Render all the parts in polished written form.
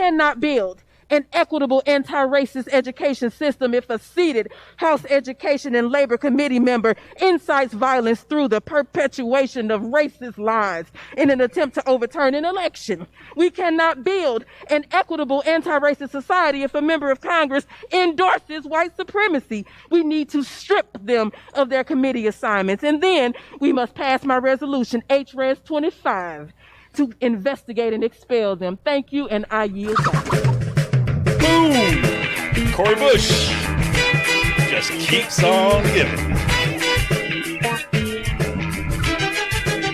cannot build an equitable anti-racist education system if a seated House Education and Labor Committee member incites violence through the perpetuation of racist lies in an attempt to overturn an election. We cannot build an equitable anti-racist society if a member of Congress endorses white supremacy. We need to strip them of their committee assignments. And then we must pass my resolution, HRES 25, to investigate and expel them. Thank you, and I yield back. Boom! Cori Bush just keeps on giving.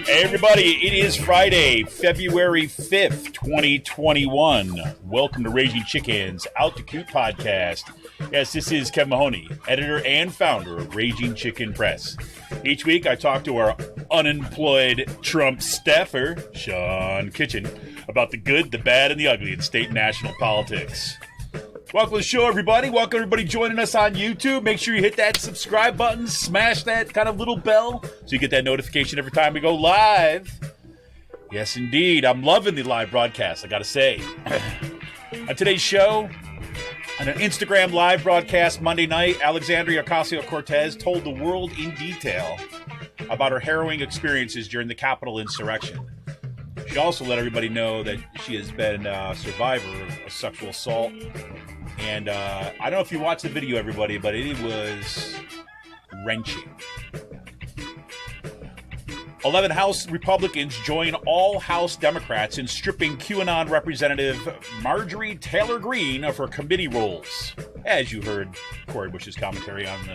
Hey everybody, it is Friday, February 5th, 2021. Welcome to Raging Chicken's Out to Coot podcast. Yes, this is Kevin Mahoney, editor and founder of Raging Chicken Press. Each week I talk to our unemployed Trump staffer, Sean Kitchen, about the good, the bad, and the ugly in state and national politics. Welcome to the show, everybody. Welcome, everybody joining us on YouTube. Make sure you hit that subscribe button, smash that kind of little bell so you get that notification every time we go live. Yes, indeed. I'm loving the live broadcast, I got to say. On today's show, on an Instagram live broadcast Monday night, Alexandria Ocasio-Cortez told the world in detail about her harrowing experiences during the Capitol insurrection. She also let everybody know that she has been a survivor of sexual assault. And I don't know if you watched the video, everybody, but it was wrenching. 11 House Republicans join all House Democrats in stripping QAnon Representative Marjorie Taylor Greene of her committee roles, as you heard Cori Bush's commentary in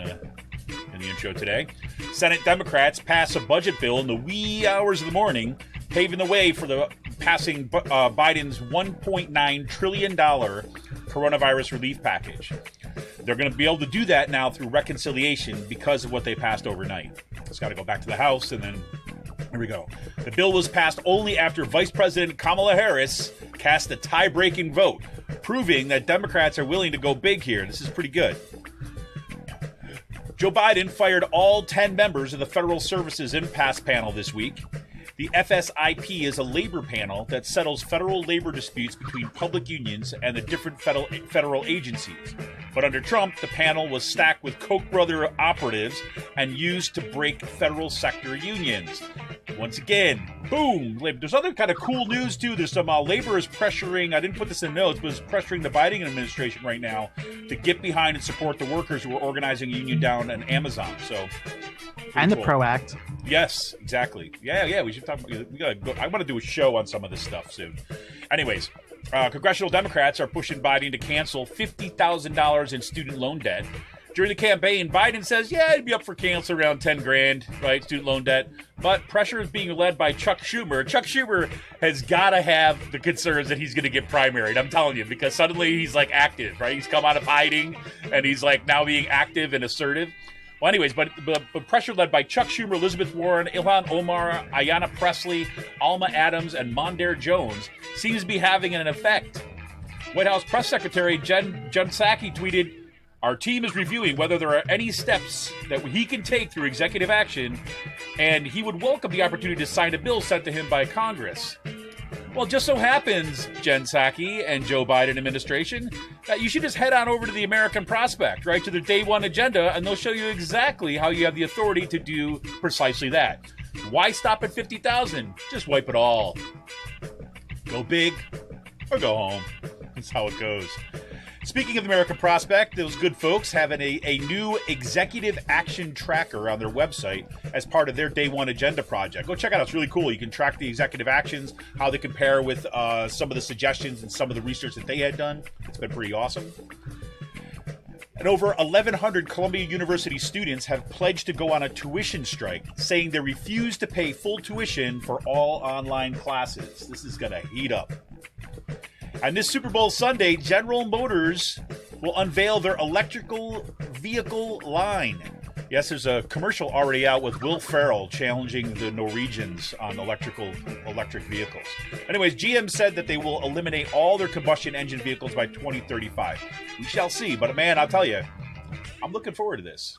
the intro today. Senate Democrats pass a budget bill in the wee hours of the morning, paving the way for the passing Biden's $1.9 trillion coronavirus relief package. They're going to be able to do that now through reconciliation because of what they passed overnight. It's got to go back to the House, and then here we go. The bill was passed only after Vice President Kamala Harris cast a tie-breaking vote, proving that Democrats are willing to go big here. This is pretty good. Joe Biden fired all 10 members of the Federal Services Impasse Panel this week. The FSIP is a labor panel that settles federal labor disputes between public unions and the different federal agencies. But under Trump, the panel was stacked with Koch brother operatives and used to break federal sector unions. Once again, boom! There's other kind of cool news, too. There's some labor is pressuring, I didn't put this in notes, but is pressuring the Biden administration right now to get behind and support the workers who are organizing a union down in Amazon. So, and cool. The PRO Act. Yes, exactly. Yeah. We should talk. We gotta go. I want to do a show on some of this stuff soon. Anyways, Congressional Democrats are pushing Biden to cancel $50,000 in student loan debt. During the campaign, Biden says, yeah, he'd be up for cancel around $10,000, right? Student loan debt. But pressure is being led by Chuck Schumer. Chuck Schumer has got to have the concerns that he's going to get primaried. I'm telling you, because suddenly he's like active, right? He's come out of hiding and he's like now being active and assertive. Well, anyways, but pressure led by Chuck Schumer, Elizabeth Warren, Ilhan Omar, Ayana Pressley, Alma Adams, and Mondaire Jones seems to be having an effect. White House Press Secretary Jen Psaki tweeted, "Our team is reviewing whether there are any steps that he can take through executive action, and he would welcome the opportunity to sign a bill sent to him by Congress." Well, it just so happens, Jen Psaki and Joe Biden administration, that you should just head on over to the American Prospect, right, to their day one agenda, and they'll show you exactly how you have the authority to do precisely that. Why stop at 50,000? Just wipe it all. Go big or go home. That's how it goes. Speaking of the American Prospect, those good folks having a new executive action tracker on their website as part of their day one agenda project. Go check it out. It's really cool. You can track the executive actions, how they compare with some of the suggestions and some of the research that they had done. It's been pretty awesome. And over 1,100 Columbia University students have pledged to go on a tuition strike, saying they refuse to pay full tuition for all online classes. This is going to heat up. And this Super Bowl Sunday, General Motors will unveil their electrical vehicle line. Yes, there's a commercial already out with Will Ferrell challenging the Norwegians on electric vehicles. Anyways, GM said that they will eliminate all their combustion engine vehicles by 2035. We shall see. But man, I'll tell you, I'm looking forward to this.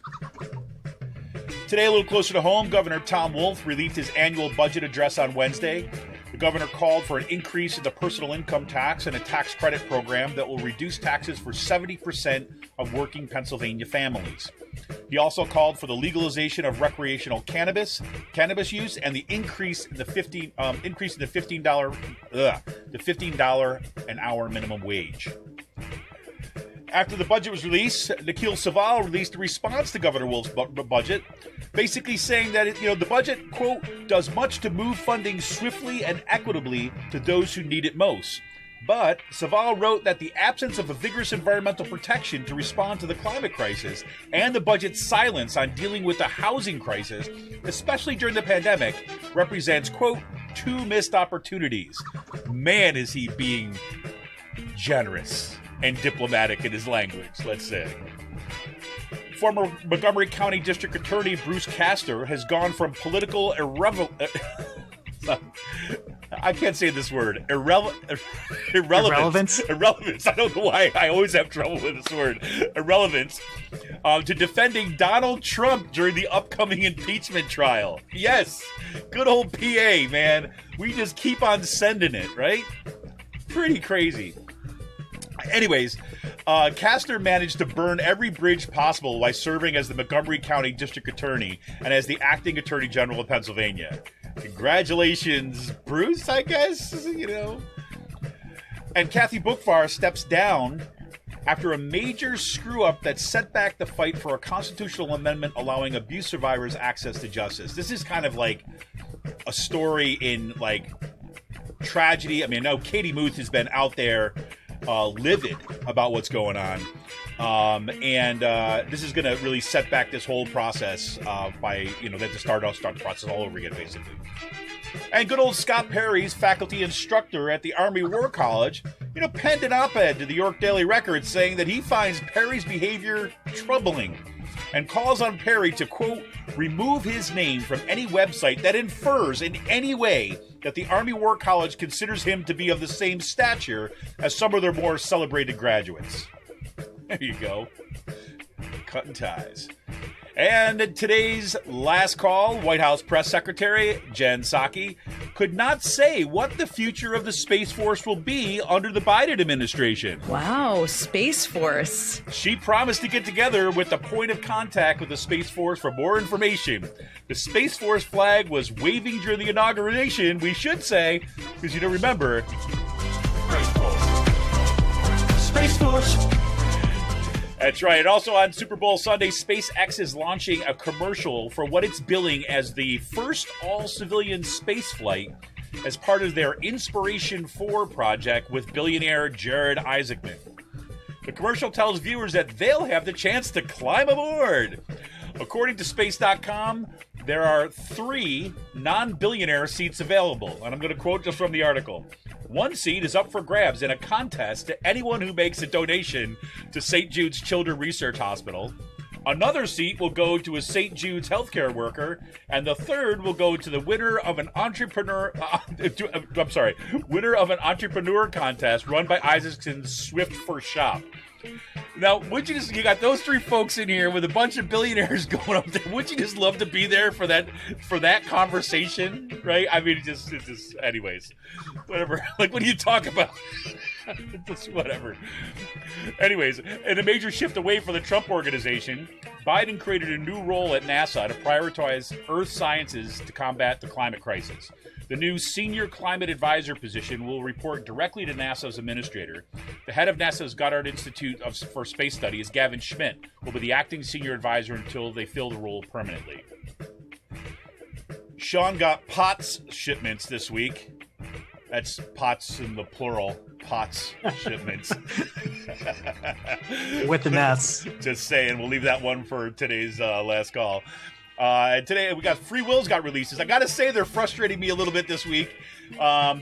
Today, a little closer to home, Governor Tom Wolf released his annual budget address on Wednesday. The governor called for an increase in the personal income tax and a tax credit program that will reduce taxes for 70% of working Pennsylvania families. He also called for the legalization of recreational cannabis use and the increase in the $15 an hour minimum wage. After the budget was released, Nikhil Saval released a response to Governor Wolf's budget, basically saying that the budget, quote, does much to move funding swiftly and equitably to those who need it most. But Saval wrote that the absence of a vigorous environmental protection to respond to the climate crisis and the budget's silence on dealing with the housing crisis, especially during the pandemic, represents, quote, 2 missed opportunities. Man, is he being generous and diplomatic in his language, let's say. Former Montgomery County District Attorney Bruce Castor has gone from political I can't say this word. Irrelevance. Irrelevance. I don't know why I always have trouble with this word. Irrelevance. To defending Donald Trump during the upcoming impeachment trial. Yes. Good old PA, man. We just keep on sending it, right? Pretty crazy. Anyways, Castor managed to burn every bridge possible while serving as the Montgomery County District Attorney and as the acting Attorney General of Pennsylvania. Congratulations, Bruce, I guess, And Kathy Bookvar steps down after a major screw-up that set back the fight for a constitutional amendment allowing abuse survivors access to justice. This is kind of like a story in, tragedy. I mean, I know Katie Muth has been out there livid about what's going on. And this is going to really set back this whole process by, they have to start the process all over again, basically. And good old Scott Perry's faculty instructor at the Army War College, penned an op-ed to the York Daily Record saying that he finds Perry's behavior troubling and calls on Perry to, quote, remove his name from any website that infers in any way that the Army War College considers him to be of the same stature as some of their more celebrated graduates. There you go. Cutting ties. And today's last call, White House Press Secretary Jen Psaki could not say what the future of the Space Force will be under the Biden administration. Wow, Space Force. She promised to get together with the point of contact with the Space Force for more information. The Space Force flag was waving during the inauguration, we should say, because remember, Space Force. Space Force. That's right. And also on Super Bowl Sunday, SpaceX is launching a commercial for what it's billing as the first all-civilian space flight as part of their Inspiration 4 project with billionaire Jared Isaacman. The commercial tells viewers that they'll have the chance to climb aboard. According to Space.com, there are 3 non-billionaire seats available. And I'm going to quote just from the article. One seat is up for grabs in a contest to anyone who makes a donation to St. Jude's Children's Research Hospital. Another seat will go to a St. Jude's healthcare worker, and the third will go to the winner of an entrepreneur contest run by Isaacson's Swift for Shop. Now, you got those 3 folks in here with a bunch of billionaires going up there. Wouldn't you just love to be there for that conversation, right? I mean, it's just anyways, whatever. Like, what do you talk about? Just whatever. Anyways, in a major shift away from the Trump organization, Biden created a new role at NASA to prioritize Earth sciences to combat the climate crisis. The new Senior Climate Advisor position will report directly to NASA's administrator. The head of NASA's Goddard Institute for Space Studies, Gavin Schmidt, will be the acting senior advisor until they fill the role permanently. Sean got POTS shipments this week. That's POTS in the plural. POTS shipments. With an S. Just saying. We'll leave that one for today's last call. Today we got Free Will's got releases. I gotta say they're frustrating me a little bit this week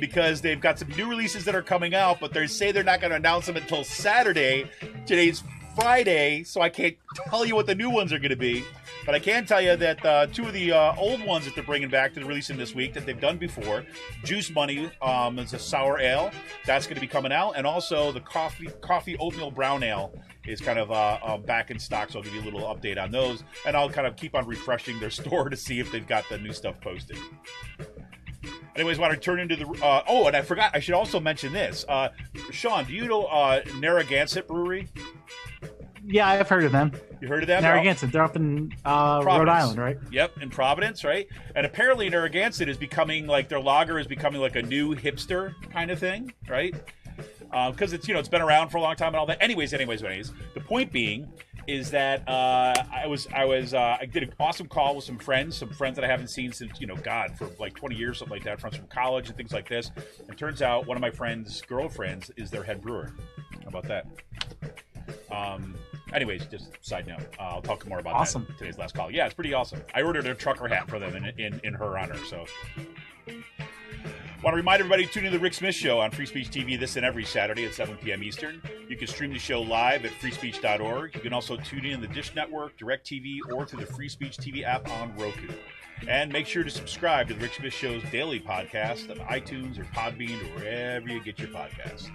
because they've got some new releases that are coming out, but they say they're not going to announce them until Saturday. Today's Friday, so I can't tell you what the new ones are going to be. But I can tell you that 2 of the old ones that they're bringing back to the releasing this week that they've done before, Juice Money is a sour ale. That's going to be coming out. And also the coffee oatmeal brown ale is kind of back in stock. So I'll give you a little update on those. And I'll kind of keep on refreshing their store to see if they've got the new stuff posted. Anyways, want to turn into the and I forgot. I should also mention this. Sean, do you know Narragansett Brewery? Yeah, I've heard of them. You heard of them? Narragansett. They're up in Rhode Island, right? Yep, in Providence, right? And apparently Narragansett is becoming like their lager is becoming like a new hipster kind of thing, right? Because it's it's been around for a long time and all that. Anyways, the point being is that I did an awesome call with some friends that I haven't seen since for like 20 years, something like that, friends from college and things like this. And turns out one of my friends' girlfriends is their head brewer. How about that? Anyways, just side note. I'll talk more about that in today's last call. Yeah, it's pretty awesome. I ordered a trucker hat for them in her honor. So, want to remind everybody to tune in to the Rick Smith Show on Free Speech TV this and every Saturday at 7 p.m. Eastern. You can stream the show live at freespeech.org. You can also tune in the Dish Network, DirecTV, or through the Free Speech TV app on Roku. And make sure to subscribe to the Rick Smith Show's daily podcast on iTunes or Podbean or wherever you get your podcasts.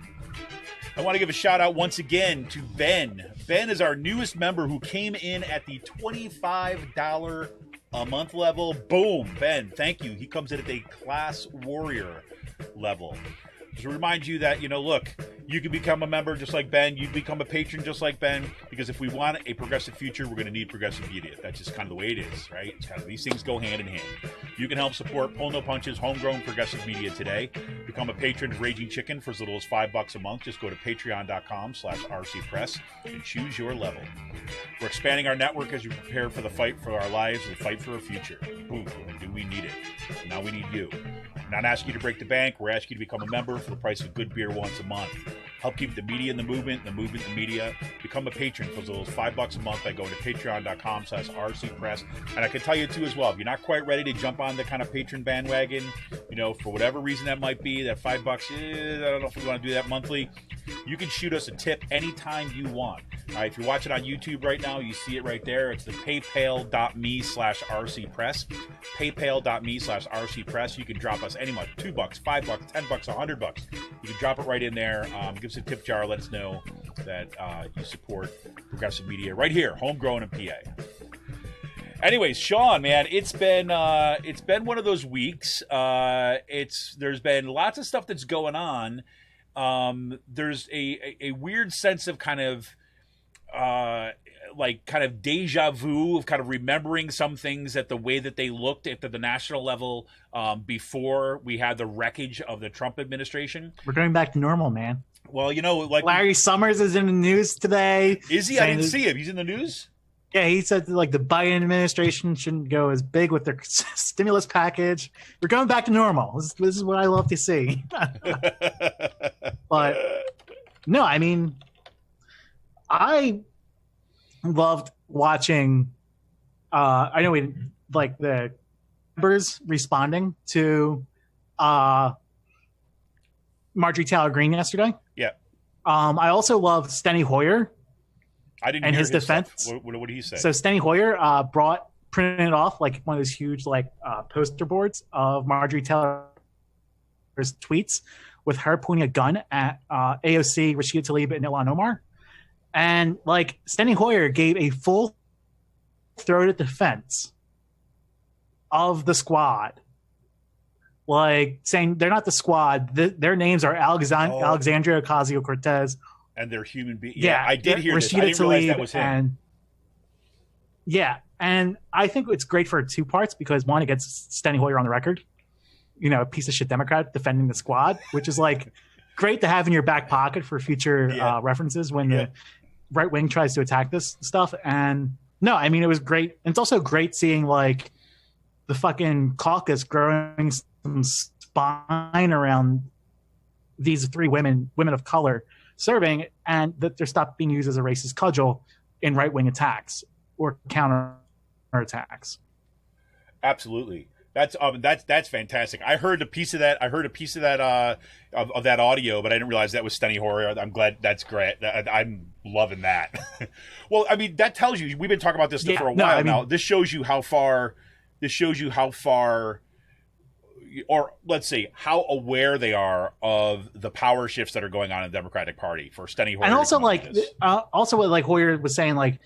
I want to give a shout out once again to Ben. Ben is our newest member who came in at the $25 a month level. Boom, Ben, thank you. He comes in at a class warrior level. To remind you that, look, you can become a member just like Ben. You become a patron just like Ben. Because if we want a progressive future, we're going to need progressive media. That's just kind of the way it is, right? It's kind of these things go hand in hand. You can help support Pull No Punches, homegrown progressive media today. Become a patron of Raging Chicken for as little as $5 a month. Just go to patreon.com/rcpress and choose your level. We're expanding our network as we prepare for the fight for our lives, the fight for a future. Boom, and do we need it? Now we need you. We're not asking you to break the bank. We're asking you to become a member for the price of good beer once a month. Help keep the media in the movement the media. Become a patron for as little as $5 a month by going to patreon.com/rcpress. And I can tell you too as well, if you're not quite ready to jump on the kind of patron bandwagon, for whatever reason that might be, that $5, I don't know if we want to do that monthly. You can shoot us a tip anytime you want. All right, if you're watching on YouTube right now, you see it right there. It's the paypal.me/rcpress. Paypal.me/rcpress. You can drop us any much, $2, $5, $10, $100. You can drop it right in there. Give us a tip jar. Let us know that you support progressive media right here, homegrown in PA. Anyways, Sean, man, it's been one of those weeks. There's been lots of stuff that's going on. There's a weird sense of kind of deja vu of kind of remembering some things at the way that they looked at the national level before we had the wreckage of the Trump administration. We're going back to normal, man. Well, Larry Summers is in the news today. Is he? I didn't see him. He's in the news? Yeah, he said the Biden administration shouldn't go as big with their stimulus package. We're going back to normal. This is what I love to see. But no, I mean, I loved watching. I know we like the members responding to Marjorie Taylor Greene yesterday. Yeah. I also love Steny Hoyer. I didn't and hear his defense. What did he say? So Steny Hoyer printed off like one of those huge poster boards of Marjorie Taylor's tweets with her pointing a gun at AOC, Rashida Tlaib, and Ilhan Omar. And Steny Hoyer gave a full-throated defense of the squad, saying they're not the squad. Their names are Alexandria Ocasio-Cortez. And they're human beings. Yeah, I did hear Rashida this. I didn't realize that was him. And I think it's great for two parts because one, it gets Steny Hoyer on the record, a piece of shit Democrat defending the squad, which is great to have in your back pocket for future references when the right wing tries to attack this stuff. And no, I mean, it was great. And it's also great seeing the fucking caucus growing some spine around these three women of color serving, and that they're stopped being used as a racist cudgel in right-wing attacks or counter attacks. Absolutely. That's fantastic. I heard a piece of that. Of that audio, but I didn't realize that was Steny Hoyer. I'm glad. That's great. I'm loving that. Well, I mean, that tells you we've been talking about this for a while now. This shows you how far. Or let's say how aware they are of the power shifts that are going on in the Democratic Party for Steny Hoyer. And also what Hoyer was saying,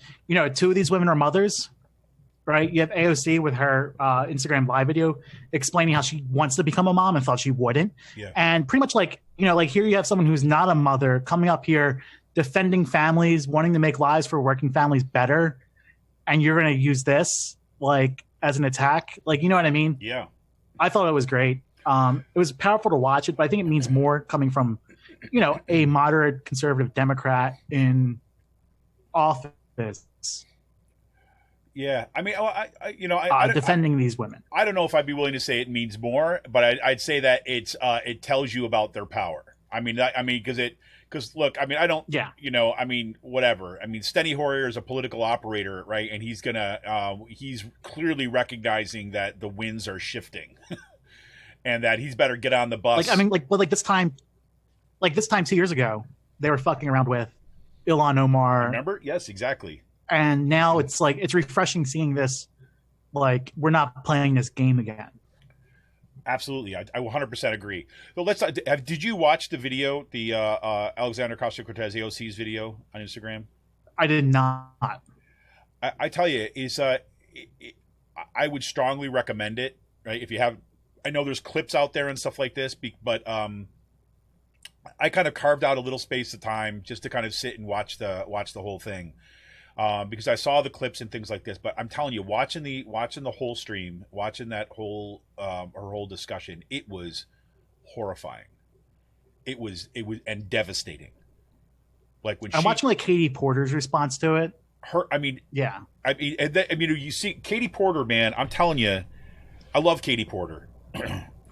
two of these women are mothers, right? You have AOC with her Instagram live video explaining how she wants to become a mom and thought she wouldn't. Yeah. And pretty much like, you know, like here you have someone who's not a mother coming up here defending families, wanting to make lives for working families better. And you're going to use this like as an attack. Like, you know what I mean? Yeah. I thought it was great. It was powerful to watch it, but I think it means more coming from, you know, a moderate conservative Democrat in office. Yeah, I mean, I defending these women. I don't know if I'd be willing to say it means more, but I'd say that it tells you about their power. I mean, because look, I mean, I don't, you know, I mean, whatever. I mean, Steny Hoyer is a political operator, right? And he's he's clearly recognizing that the winds are shifting, and that he's better get on the bus. Like, I mean, like this time 2 years ago, they were fucking around with Ilhan Omar. Remember? Yes, exactly. And now it's like, it's refreshing seeing this, like, we're not playing this game again. Absolutely. I 100% agree. But did you watch the video, the Alexandra Ocasio-Cortez AOC's video on Instagram? I did not. I tell you, I would strongly recommend it, right? If you have, I know there's clips out there and stuff like this, but I kind of carved out a little space of time just to kind of sit and watch the whole thing. Because I saw the clips and things like this, but I'm telling you, watching the whole stream, watching that whole her whole discussion, it was horrifying. It was and devastating. Like when I'm watching like Katie Porter's response to it. I mean, yeah. I mean, you see Katie Porter, man. I'm telling you, I love Katie Porter.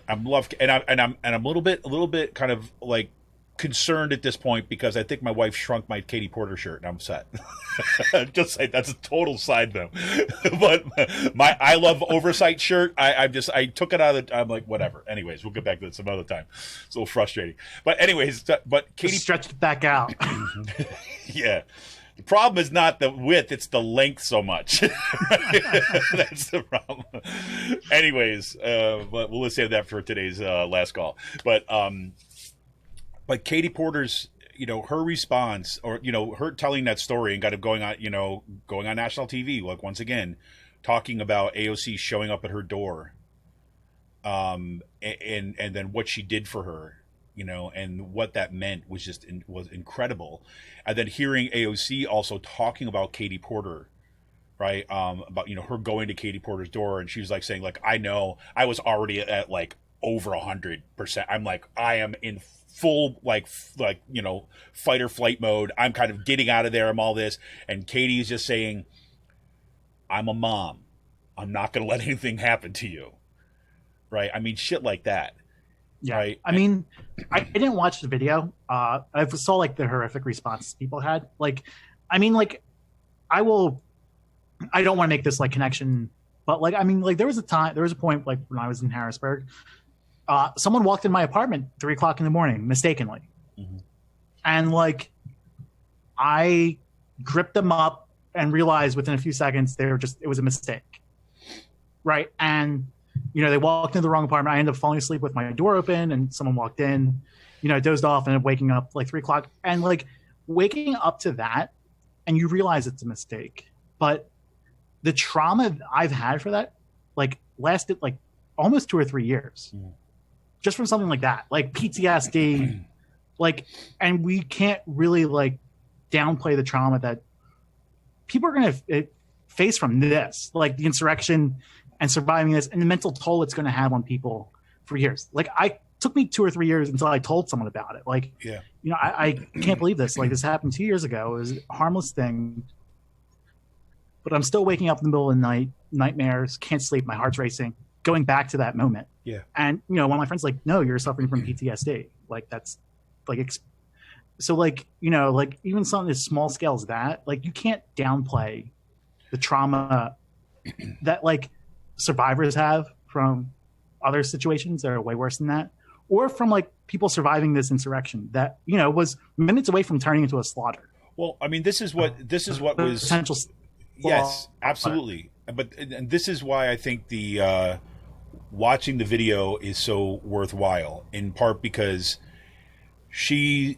I'm a little bit kind of like concerned at this point because I think my wife shrunk my Katie Porter shirt and I'm upset. Just say that's a total side note. But my I love oversight shirt, I took it out of I'm like, whatever. Anyways, we'll get back to it some other time. It's a little frustrating. But anyways, Katie just stretched it back out. Yeah. The problem is not the width, it's the length so much. That's the problem. Anyways, but we'll save that for today's last call. But Katie Porter's, you know, her response, or, you know, her telling that story and kind of going on national TV, like once again, talking about AOC showing up at her door, and then what she did for her, you know, and what that meant was was incredible. And then hearing AOC also talking about Katie Porter, right? About, you know, her going to Katie Porter's door, and she was like saying, like, I know I was already at like over 100%. I'm like, I am in full like you know, fight or flight mode. I'm kind of getting out of there. I'm all this, and Katie is just saying, I'm a mom. I'm not going to let anything happen to you, right? I mean, shit like that. Yeah. Right. I mean, I didn't watch the video. I saw like the horrific responses people had. Like, I mean, like, I don't want to make this like connection, but like, I mean, like there was a point like when I was in Harrisburg, someone walked in my apartment 3 o'clock in the morning, mistakenly. Mm-hmm. And like, I gripped them up and realized within a few seconds, it was a mistake. Right. And, you know, they walked into the wrong apartment. I ended up falling asleep with my door open and someone walked in, you know, I dozed off and ended up waking up like 3 o'clock, and like waking up to that and you realize it's a mistake, but the trauma I've had for that, like lasted like almost 2 or 3 years. Mm. Just from something like that, like PTSD, like, and we can't really like downplay the trauma that people are going to face from this, like the insurrection and surviving this and the mental toll it's going to have on people for years. Like took me 2 or 3 years until I told someone about it. Like, yeah, you know, I can't believe this. Like this happened 2 years ago. It was a harmless thing, but I'm still waking up in the middle of the night, nightmares, can't sleep. My heart's racing, going back to that moment. Yeah. And, you know, one of my friends like, no, you're suffering from PTSD. Like that's like, so like, you know, like even something as small scale as that, like you can't downplay the trauma that like survivors have from other situations that are way worse than that, or from like people surviving this insurrection that, you know, was minutes away from turning into a slaughter. Well, I mean, this is what was potential. Yes, absolutely. And this is why I think the watching the video is so worthwhile, in part because she's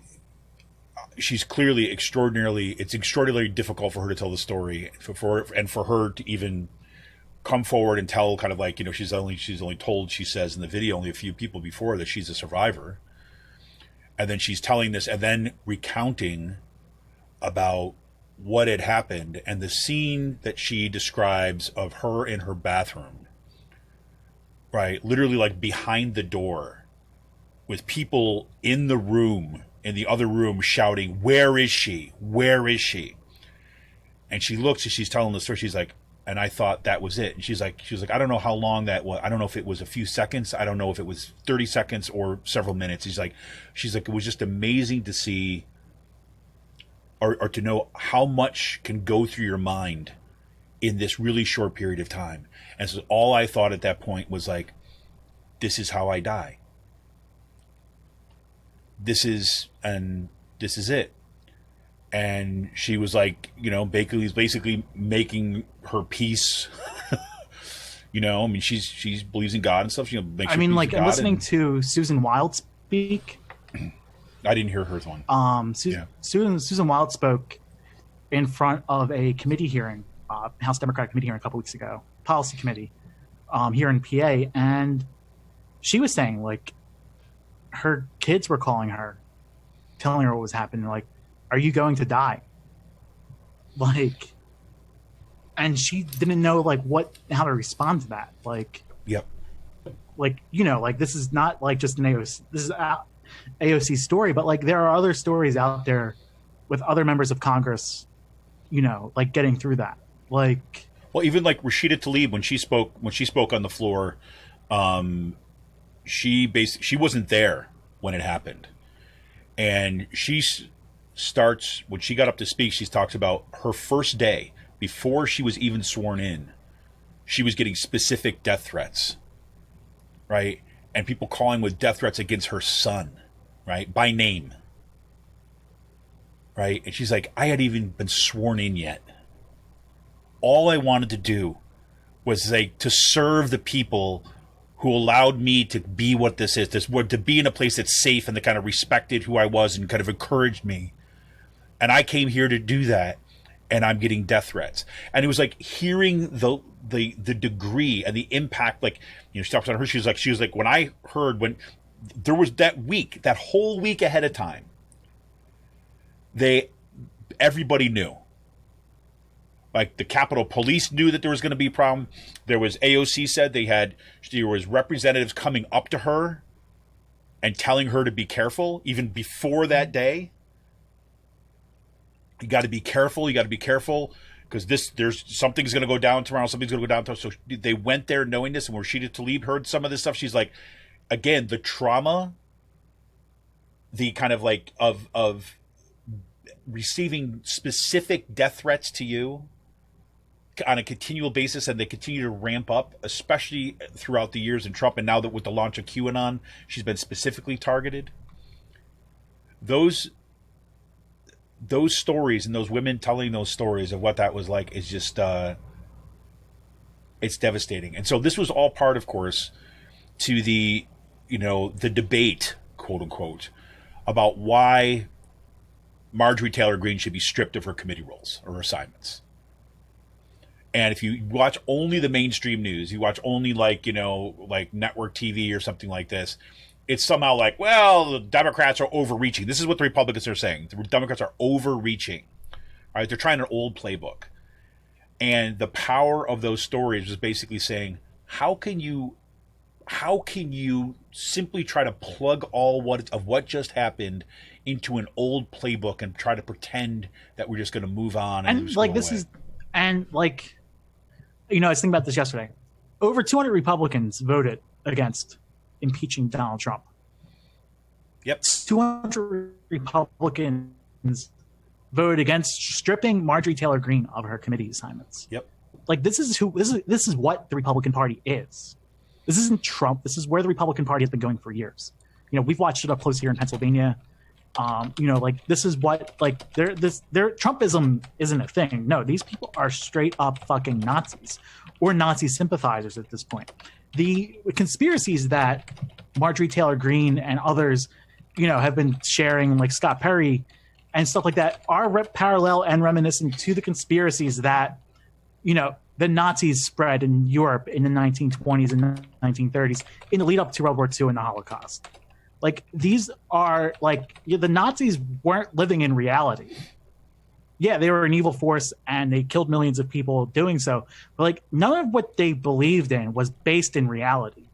clearly it's extraordinarily difficult for her to tell the story, for her to even come forward and tell kind of like, she's only told, she says in the video, only a few people before that she's a survivor. And then she's telling this and then recounting about what had happened and the scene that she describes of her in her bathroom, right? Literally like behind the door with people in the room, in the other room shouting, "Where is she? Where is she?" And she looks and she's telling the story. She's like, and I thought that was it. And she's like, I don't know how long that was. I don't know if it was a few seconds. I don't know if it was 30 seconds or several minutes. She's like, it was just amazing to see or to know how much can go through your mind in this really short period of time. And so all I thought at that point was like, this is how I die. This is it. And she was like, basically making her peace. She believes in God and stuff. Listening to Susan Wild speak. I didn't hear her one. Susan Wild spoke in front of a committee hearing, House Democratic committee hearing a couple weeks ago, policy committee, here in PA, and she was saying like her kids were calling her, telling her what was happening, like, "Are you going to die?" Like, and she didn't know like how to respond to that. Like, yep. Like, this is not like just an AOC. This is AOC story, but like there are other stories out there with other members of Congress, like getting through that. Like, well, even like Rashida Tlaib when she spoke on the floor, she wasn't there when it happened, and she starts when she got up to speak. She talks about her first day before she was even sworn in. She was getting specific death threats, right? And people calling with death threats against her son, right? By name. Right? And she's like, I hadn't even been sworn in yet. All I wanted to do was like to serve the people who allowed me to be what this is, to be in a place that's safe and that kind of respected who I was and kind of encouraged me. And I came here to do that, and I'm getting death threats. And it was like hearing the degree and the impact. Like, she talks about her. She was like, when I heard, when there was that whole week ahead of time, everybody knew. Like the Capitol Police knew that there was going to be a problem. There was AOC said there was representatives coming up to her and telling her to be careful even before that day. You got to be careful. You got to be careful because something's going to go down tomorrow. Something's going to go down tomorrow. So they went there knowing this, and when Rashida Tlaib heard some of this stuff, she's like, again, the trauma, the kind of like of receiving specific death threats to you on a continual basis, and they continue to ramp up, especially throughout the years in Trump, and now that with the launch of QAnon, she's been specifically targeted. Those stories and those women telling those stories of what that was like is just it's devastating. And so this was all part, of course, to the debate, quote unquote, about why Marjorie Taylor Greene should be stripped of her committee roles or assignments. And if you watch only the mainstream news, you watch only like network TV or something like this, it's somehow like, well, the Democrats are overreaching. This is what the Republicans are saying. The Democrats are overreaching. All right, they're trying an old playbook. And the power of those stories was basically saying, how can you simply try to plug what just happened into an old playbook and try to pretend that we're just going to move on and like this away. I was thinking about this yesterday. Over 200 Republicans voted against impeaching Donald Trump. Yep. 200 Republicans voted against stripping Marjorie Taylor Greene of her committee assignments. Yep. Like this is what the Republican Party is. This isn't Trump. This is where the Republican Party has been going for years. We've watched it up close here in Pennsylvania. This is what their Trumpism isn't a thing. No, these people are straight up fucking Nazis or Nazi sympathizers at this point. The conspiracies that Marjorie Taylor Greene and others, have been sharing, like Scott Perry and stuff like that, are parallel and reminiscent to the conspiracies that, the Nazis spread in Europe in the 1920s and 1930s in the lead up to World War II and the Holocaust. Like, these are, like, the Nazis weren't living in reality. Yeah, they were an evil force and they killed millions of people doing so. But, like, none of what they believed in was based in reality.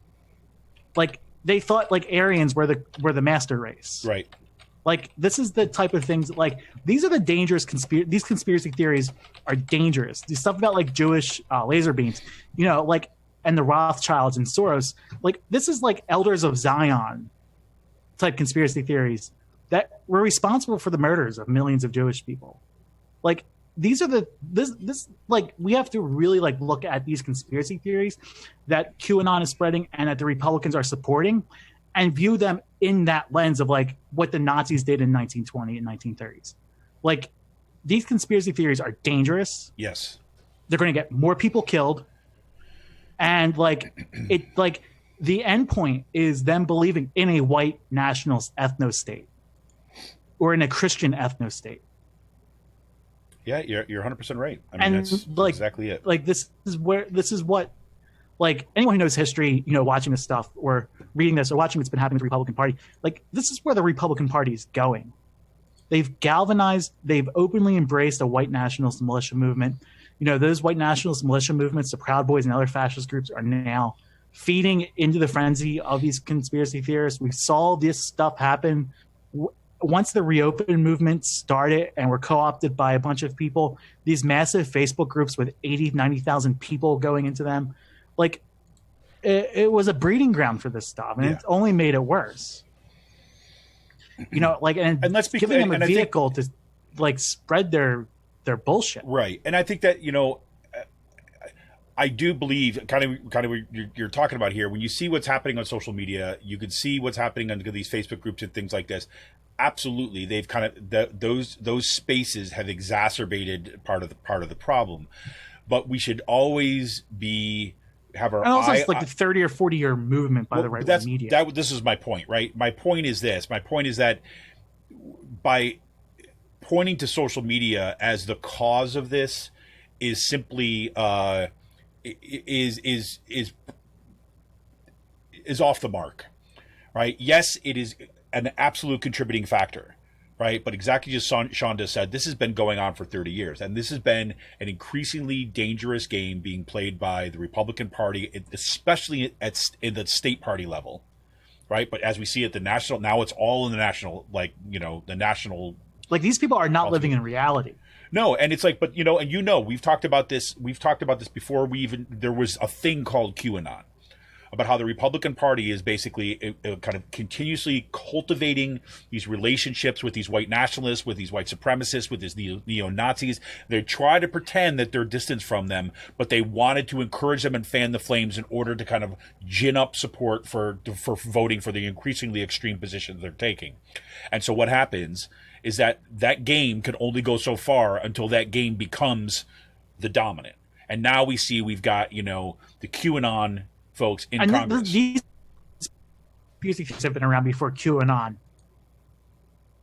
Like, they thought, like, Aryans were the master race. Right. Like, this is the type of things, like, these are the dangerous these conspiracy theories are dangerous. These stuff about, like, Jewish laser beams, you know, like, and the Rothschilds and Soros. Like, this is like Elders of Zion type conspiracy theories that were responsible for the murders of millions of Jewish people. Like, these are this like, we have to really, like, look at these conspiracy theories that QAnon is spreading and that the Republicans are supporting and view them in that lens of, like, what the Nazis did in 1920 and 1930s. Like, these conspiracy theories are dangerous. Yes. They're going to get more people killed. And, like, the end point is them believing in a white nationalist ethno-state or in a Christian ethno-state. Yeah, you're 100% right. I mean, and, that's like, exactly it. Like, this is what, like, anyone who knows history, you know, watching this stuff or reading this or watching what's been happening with the Republican Party, like, this is where the Republican Party is going. They've galvanized, they've openly embraced a white nationalist militia movement. You know, those white nationalist militia movements, the Proud Boys and other fascist groups, are now feeding into the frenzy of these conspiracy theorists. We saw this stuff happen once the Reopen movement started and were co-opted by a bunch of people. These massive Facebook groups with 80, 90,000 people going into them, like, it was a breeding ground for this stuff, and it's only made it worse. You know, like, and let's be giving them a vehicle to, like, spread their bullshit. Right. And I think that, you know, I do believe kind of what you're talking about here. When you see what's happening on social media, you can see what's happening on these Facebook groups and things like this. Absolutely, they've kind of those spaces have exacerbated part of the problem. But we should always have our and also eye. It's like a 30 or 40 year movement by the right-wing media. This is my point, right? My point is this. My point is that by pointing to social media as the cause of this is simply is off the mark, right? Yes, it is an absolute contributing factor, right? But exactly as Shonda said, this has been going on for 30 years, and this has been an increasingly dangerous game being played by the Republican Party, especially in the state party level, right? But as we see at the national, now it's all in the national, like, you know, the national. Like, these people are not living in reality. No, and it's like, but you know, we've talked about this before. There was a thing called QAnon, about how the Republican Party is basically kind of continuously cultivating these relationships with these white nationalists, with these white supremacists, with these neo-Nazis. They try to pretend that they're distant from them, but they wanted to encourage them and fan the flames in order to kind of gin up support for voting for the increasingly extreme positions they're taking. And so what happens is that game can only go so far until that game becomes the dominant. And now we've got, you know, the QAnon folks in Congress. These conspiracies have been around before QAnon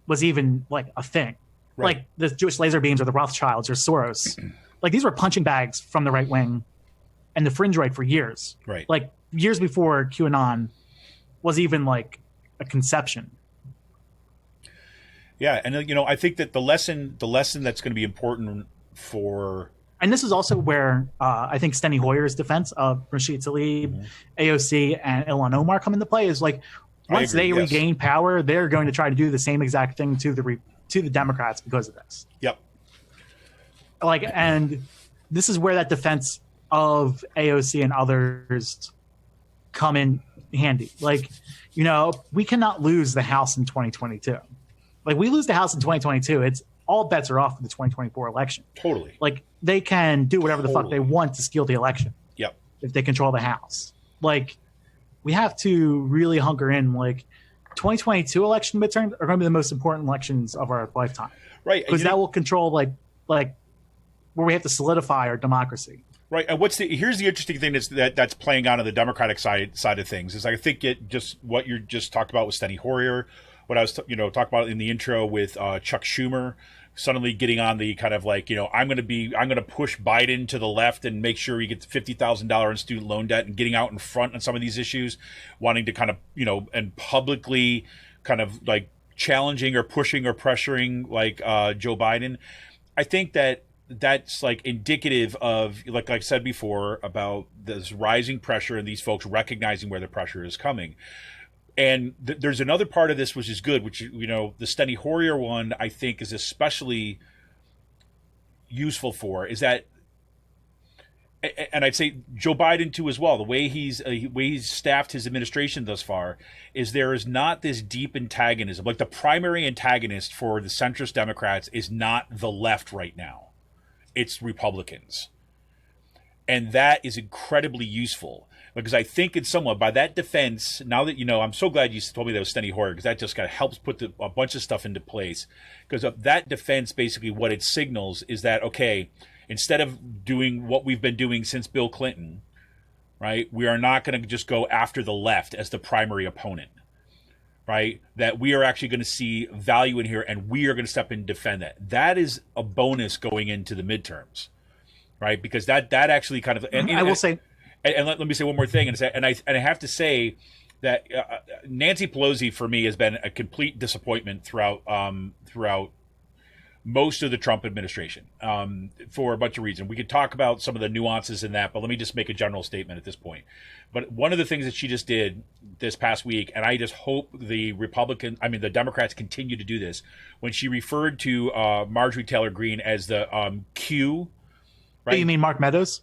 was even, like, a thing. Right. Like the Jewish laser beams or the Rothschilds or Soros. Like, these were punching bags from the right wing and the fringe right for years. Right. Like, years before QAnon was even, like, a conception. Yeah, and, you know, I think that the lesson that's going to be important for. And this is also where I think Steny Hoyer's defense of Rashid Tlaib, AOC, and Ilhan Omar come into play. Is like, once they regain power, they're going to try to do the same exact thing to the Democrats because of this. Yep. Like, and this is where that defense of AOC and others come in handy. Like, you know, we cannot lose the House in 2022. Like, we lose the House in 2022, it's all bets are off for the 2024 election. Totally. Like, they can do whatever the fuck they want to steal the election. Yep. If they control the House. Like, we have to really hunker in. Like, 2022 election midterms are going to be the most important elections of our lifetime. Right. Because that will control, like where we have to solidify our democracy. Right. And here's the interesting thing that's playing out on the Democratic side of things is I think just what you just talked about with Steny Hoyer, what I was talking about in the intro with Chuck Schumer suddenly getting on the kind of like, I'm going to push Biden to the left and make sure he gets $50,000 in student loan debt, and getting out in front on some of these issues, wanting to kind of, and publicly kind of like challenging or pushing or pressuring like Joe Biden. I think that's like indicative of, like I said before, about this rising pressure and these folks recognizing where the pressure is coming. And there's another part of this which is good, which, the Steny Hoyer one I think is especially useful for, is that, and I'd say Joe Biden too as well, the way he's staffed his administration thus far, is there is not this deep antagonism. Like the primary antagonist for the centrist Democrats is not the left right now. It's Republicans. And that is incredibly useful, because I think in somewhat by that defense, now that I'm so glad you told me that was Steny Hoyer, because that just kind of helps put a bunch of stuff into place. Because of that defense, basically what it signals is that, okay, instead of doing what we've been doing since Bill Clinton, right, we are not going to just go after the left as the primary opponent, right? That we are actually going to see value in here, and we are going to step in and defend that. That is a bonus going into the midterms, right? Because that actually kind of, and I will say. And let me say one more thing, and I have to say that Nancy Pelosi for me has been a complete disappointment throughout most of the Trump administration for a bunch of reasons. We could talk about some of the nuances in that, but let me just make a general statement at this point. But one of the things that she just did this past week, and I just hope the Democrats continue to do this, when she referred to Marjorie Taylor Greene as the Q. Right? Oh, you mean Mark Meadows?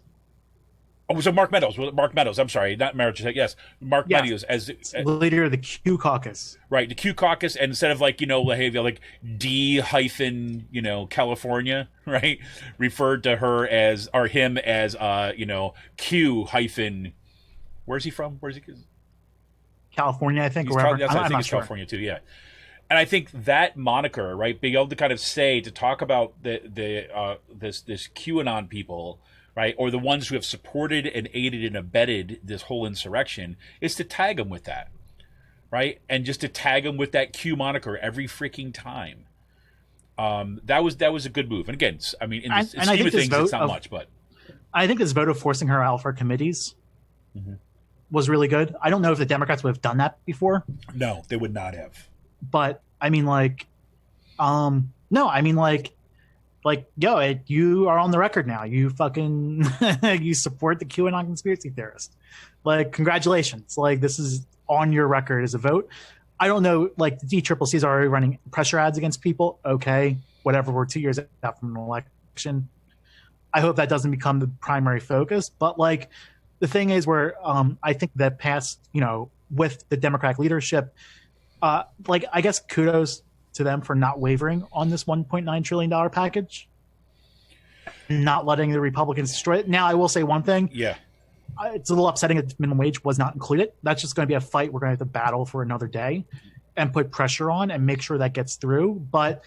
Oh, so Mark Meadows. Mark Meadows. I'm sorry, not Marjorie. Yes, Mark Meadows as the leader of the Q caucus. Right, the Q caucus, and instead of like like D hyphen California, right, referred to her as, or him as Q hyphen. Where's he from? Where's he? California, I think. I think it's California too. Yeah. And I think that moniker, right, being able to kind of talk about this QAnon people, right, or the ones who have supported and aided and abetted this whole insurrection, is to tag them with that, right, and just to tag them with that Q moniker every freaking time. That was a good move. And again, I mean, in the scheme of things, it's not much, but I think this vote of forcing her out for committees was really good. I don't know if the Democrats would have done that before. No, they would not have. But I mean, yo, you are on the record now. You fucking you support the QAnon conspiracy theorist. Like, congratulations. Like, this is on your record as a vote. I don't know, like, the DCCC is already running pressure ads against people. Okay, whatever. We're 2 years out from an election. I hope that doesn't become the primary focus. But like, the thing is, where I think that past, with the Democratic leadership, I guess kudos to them for not wavering on this $1.9 trillion package, not letting the Republicans destroy it. Now, I will say one thing. Yeah. It's a little upsetting that minimum wage was not included. That's just going to be a fight we're going to have to battle for another day and put pressure on and make sure that gets through. But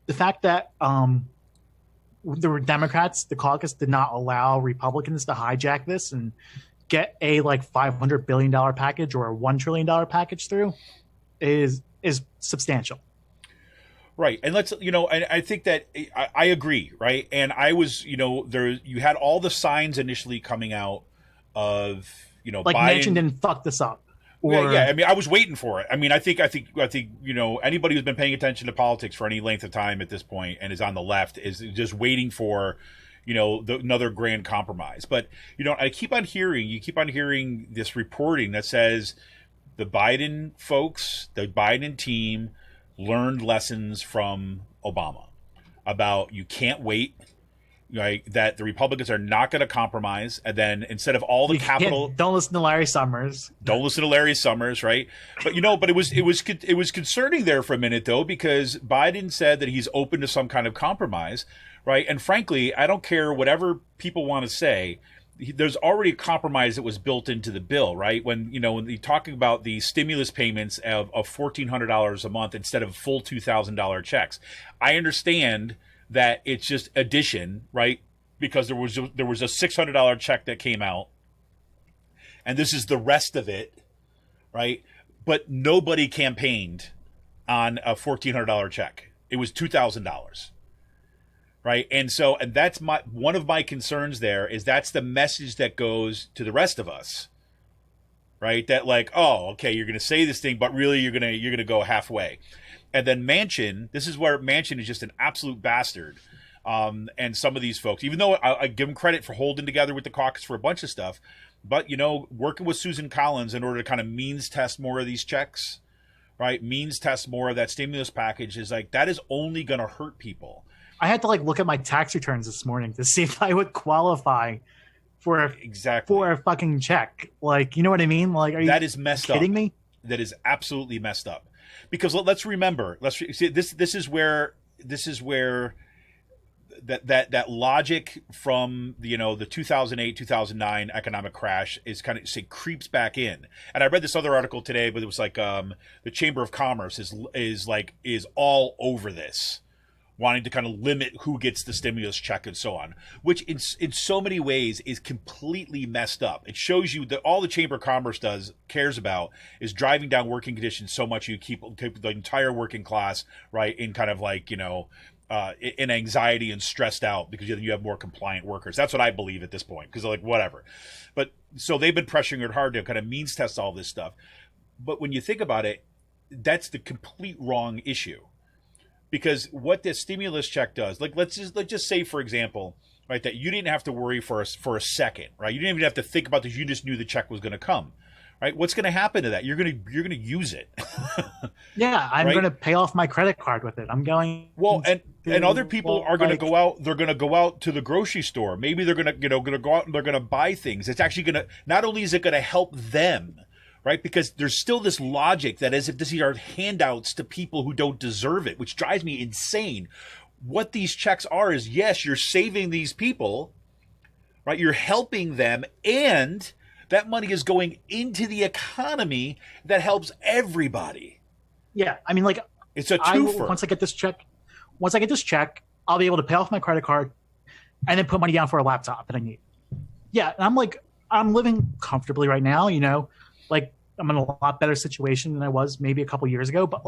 the fact that the Democrats, the caucus, did not allow Republicans to hijack this and get a $500 billion package or a $1 trillion package through is substantial. Right. And I think that I agree. Right. And I was, you had all the signs initially coming out of, Biden. Manchin didn't fuck this up. Yeah. I mean, I was waiting for it. I mean, I think, anybody who's been paying attention to politics for any length of time at this point and is on the left is just waiting for, another grand compromise. But, you keep on hearing this reporting that says the Biden folks, the Biden team, learned lessons from Obama about you can't wait, right? That the Republicans are not going to compromise, and then instead of all the capital, don't listen to Larry Summers. Don't listen to Larry Summers, right? But but it was concerning there for a minute though, because Biden said that he's open to some kind of compromise, right? And frankly, I don't care whatever people want to say. There's already a compromise that was built into the bill, right? When you're talking about the stimulus payments of $1,400 a month instead of full $2,000 checks. I understand that it's just addition, right? Because there was a $600 check that came out, and this is the rest of it, right? But nobody campaigned on a $1,400 check. It was $2,000. Right. And that's one of my concerns there is that's the message that goes to the rest of us. Right. That like, oh, OK, you're going to say this thing, but really you're going to go halfway. And then Manchin, this is where Manchin is just an absolute bastard. And some of these folks, even though I give them credit for holding together with the caucus for a bunch of stuff, but, working with Susan Collins in order to kind of means test more of these checks, right? Means test more of that stimulus package is like that is only going to hurt people. I had to look at my tax returns this morning to see if I would qualify for a fucking check. You know what I mean? Are you that is messed kidding up. me? That is absolutely messed up. Because let's remember, see this is where that logic from the 2008-2009 economic crash is kind of creeps back in. And I read this other article today, but it was the Chamber of Commerce is all over this, wanting to kind of limit who gets the stimulus check and so on, which in so many ways is completely messed up. It shows you that all the Chamber of Commerce cares about is driving down working conditions so much you keep the entire working class, right, in kind of in anxiety and stressed out because you have more compliant workers. That's what I believe at this point, because whatever. But so they've been pressuring it hard to kind of means test all this stuff. But when you think about it, that's the complete wrong issue. Because what this stimulus check does, let's just say, for example, right, that you didn't have to worry for a second, right? You didn't even have to think about this. You just knew the check was going to come, right? What's going to happen to that? You're going to use it. Yeah, I'm going to pay off my credit card with it. I'm going. Well, and other people are going to go out. They're going to go out to the grocery store. Maybe they're going to go out and they're going to buy things. It's actually going to, not only is it going to help them, right? Because there's still this logic that as if these are handouts to people who don't deserve it, which drives me insane. What these checks are is, yes, you're saving these people, right? You're helping them, and that money is going into the economy that helps everybody. Yeah, it's a twofer. Once I get this check, I'll be able to pay off my credit card and then put money down for a laptop that I need. Yeah, and I'm living comfortably right now, I'm in a lot better situation than I was maybe a couple years ago, but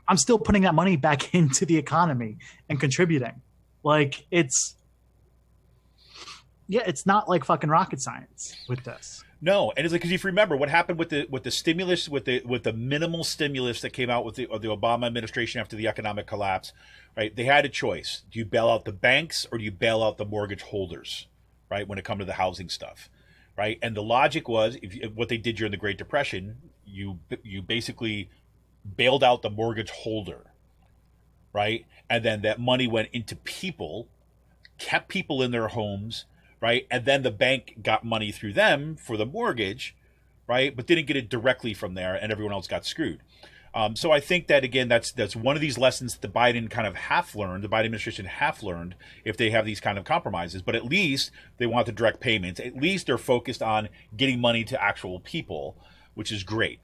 I'm still putting that money back into the economy and contributing. It's not fucking rocket science with this. No, and it's because if you remember what happened with the stimulus, with the minimal stimulus that came out with the Obama administration after the economic collapse, right? They had a choice: do you bail out the banks or do you bail out the mortgage holders, right? When it comes to the housing stuff. Right, and the logic was, what they did during the Great Depression, you basically bailed out the mortgage holder, right, and then that money went into people, kept people in their homes, right, and then the bank got money through them for the mortgage, right, but didn't get it directly from there, and everyone else got screwed. So I think that, again, that's one of these lessons the Biden administration half learned if they have these kind of compromises. But at least they want the direct payments. At least they're focused on getting money to actual people, which is great.